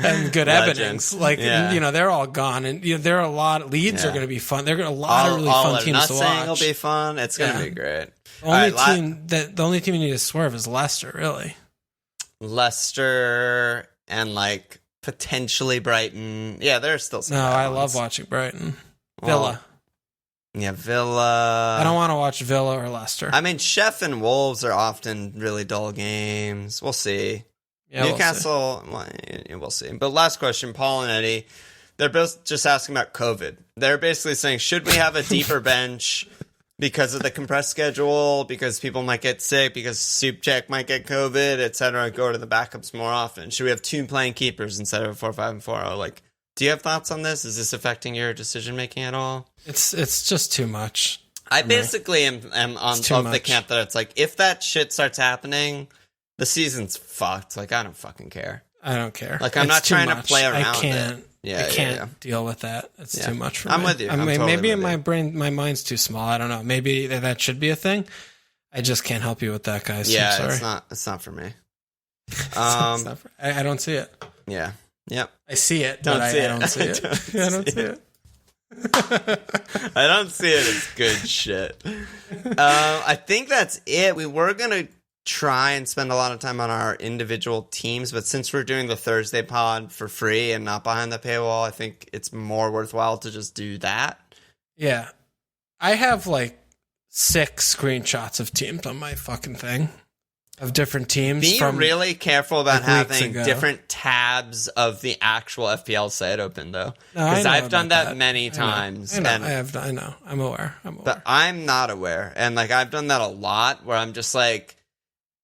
and good evidence. They're all gone, and there are a lot. Leeds are going to be fun. They're going to a lot of really fun teams to watch. It'll be fun. It's going to be great. The only team you need to swerve is Leicester, really. Leicester and potentially Brighton. Yeah, there's still some. No, I love watching Brighton. Villa. Villa. I don't want to watch Villa or Leicester. Sheff and Wolves are often really dull games. We'll see. Yeah, Newcastle, we'll see. But last question, Paul and Eddie, they're both just asking about COVID. They're basically saying, should we have a deeper bench because of the compressed schedule, because people might get sick, because Soup might get COVID, etc., go to the backups more often? Should we have 2 playing keepers instead of 4-5 and 4-0? Do you have thoughts on this? Is this affecting your decision-making at all? It's just too much. I basically am on the camp that it's if that shit starts happening, the season's fucked. I don't fucking care. I don't care. I'm not trying to play around it. I can't deal with that. It's too much for me. I'm with you. Maybe in my brain, my mind's too small. I don't know. Maybe that should be a thing. I just can't help you with that, guys. Yeah, I'm sorry. It's not for me. I don't see it. Yeah. Yep. I see it, but I don't see it. I don't see it. I don't see it as good shit. I think that's it. We were going to try and spend a lot of time on our individual teams, but since we're doing the Thursday pod for free and not behind the paywall, I think it's more worthwhile to just do that. Yeah. I have like 6 screenshots of teams on my fucking thing. Of different teams. Be really careful about having ago. different tabs of the actual FPL site open, though. No, Because I know I've done about that many times. I know. I'm aware. But I'm not aware. And like I've done that a lot where I'm just like,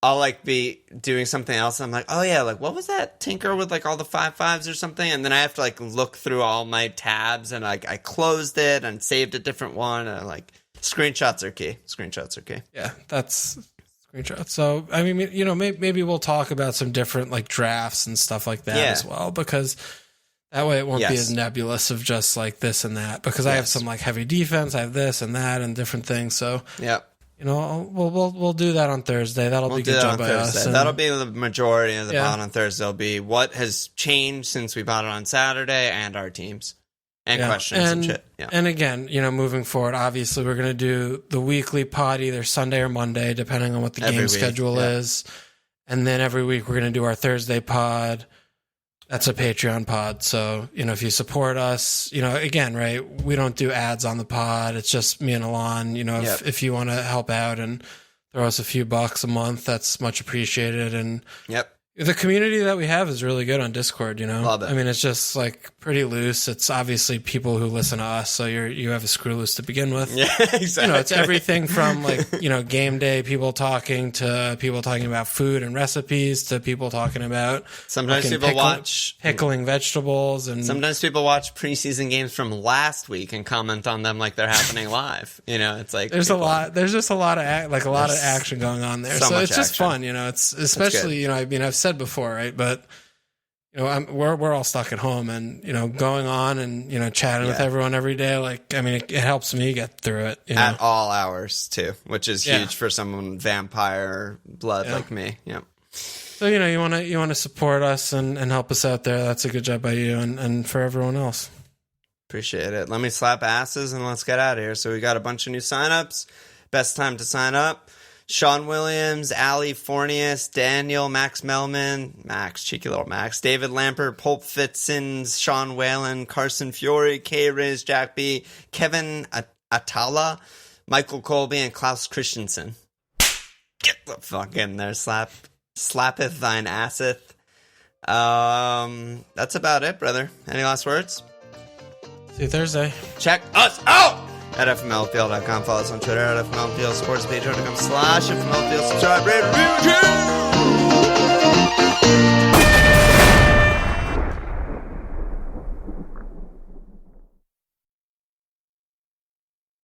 I'll like be doing something else and I'm like, oh yeah, like what was that tinker with like all the 5/5s or something? And then I have to like look through all my tabs and like I closed it and saved a different one and like screenshots are key. Yeah, that's screenshots. So I mean, you know, maybe we'll talk about some different like drafts and stuff like that as well, because that way it won't be as nebulous of just like this and that, because I have some like heavy defense, I have this and that and different things. So you know, we'll do that on Thursday. That'll be a good job by us. That'll be the majority of the pod on Thursday. Will be what has changed since we bought it on Saturday and our teams and questions and shit. Yeah. And again, you know, moving forward, obviously we're going to do the weekly pod either Sunday or Monday, depending on what the game schedule is. And then every week we're going to do our Thursday pod. That's a Patreon pod. So, you know, if you support us, you know, again, right, we don't do ads on the pod. It's just me and Alon. You know, if you want to help out and throw us a few bucks a month, that's much appreciated. And the community that we have is really good on Discord, you know? Love it. I mean, it's just like pretty loose. It's obviously people who listen to us, so you have a screw loose to begin with. Yeah, exactly. You know, it's everything from like, you know, game day people talking to people talking about food and recipes to people talking about sometimes people watch pickling vegetables, and sometimes people watch preseason games from last week and comment on them like they're happening live. You know, it's like there's just a lot of action going on there. So it's just fun, you know. It's especially, you know, I mean, I've said before, right? But you know, we're all stuck at home, and you know, going on and you know, chatting with everyone every day. Like, I mean, it helps me get through it. You know? At all hours too, which is huge for someone vampire blood like me. Yeah. So you know, you want to support us and help us out there. That's a good job by you and for everyone else. Appreciate it. Let me slap asses and let's get out of here. So we got a bunch of new signups. Best time to sign up. Sean Williams, Ali Fornius, Daniel, Max Melman, Max, cheeky little Max, David Lampert, Pulp Fitzins, Sean Whalen, Carson Fiore, K. Riz, Jack B, Kevin Atala, Michael Colby, and Klaus Christensen. Get the fuck in there, slappeth thine asseth. That's about it, brother. Any last words? See you Thursday. Check us out! At FMLFPL.com. Follow us on Twitter at FMLFPL, sports page.com/FMLFPL. Subscribe, rate, review.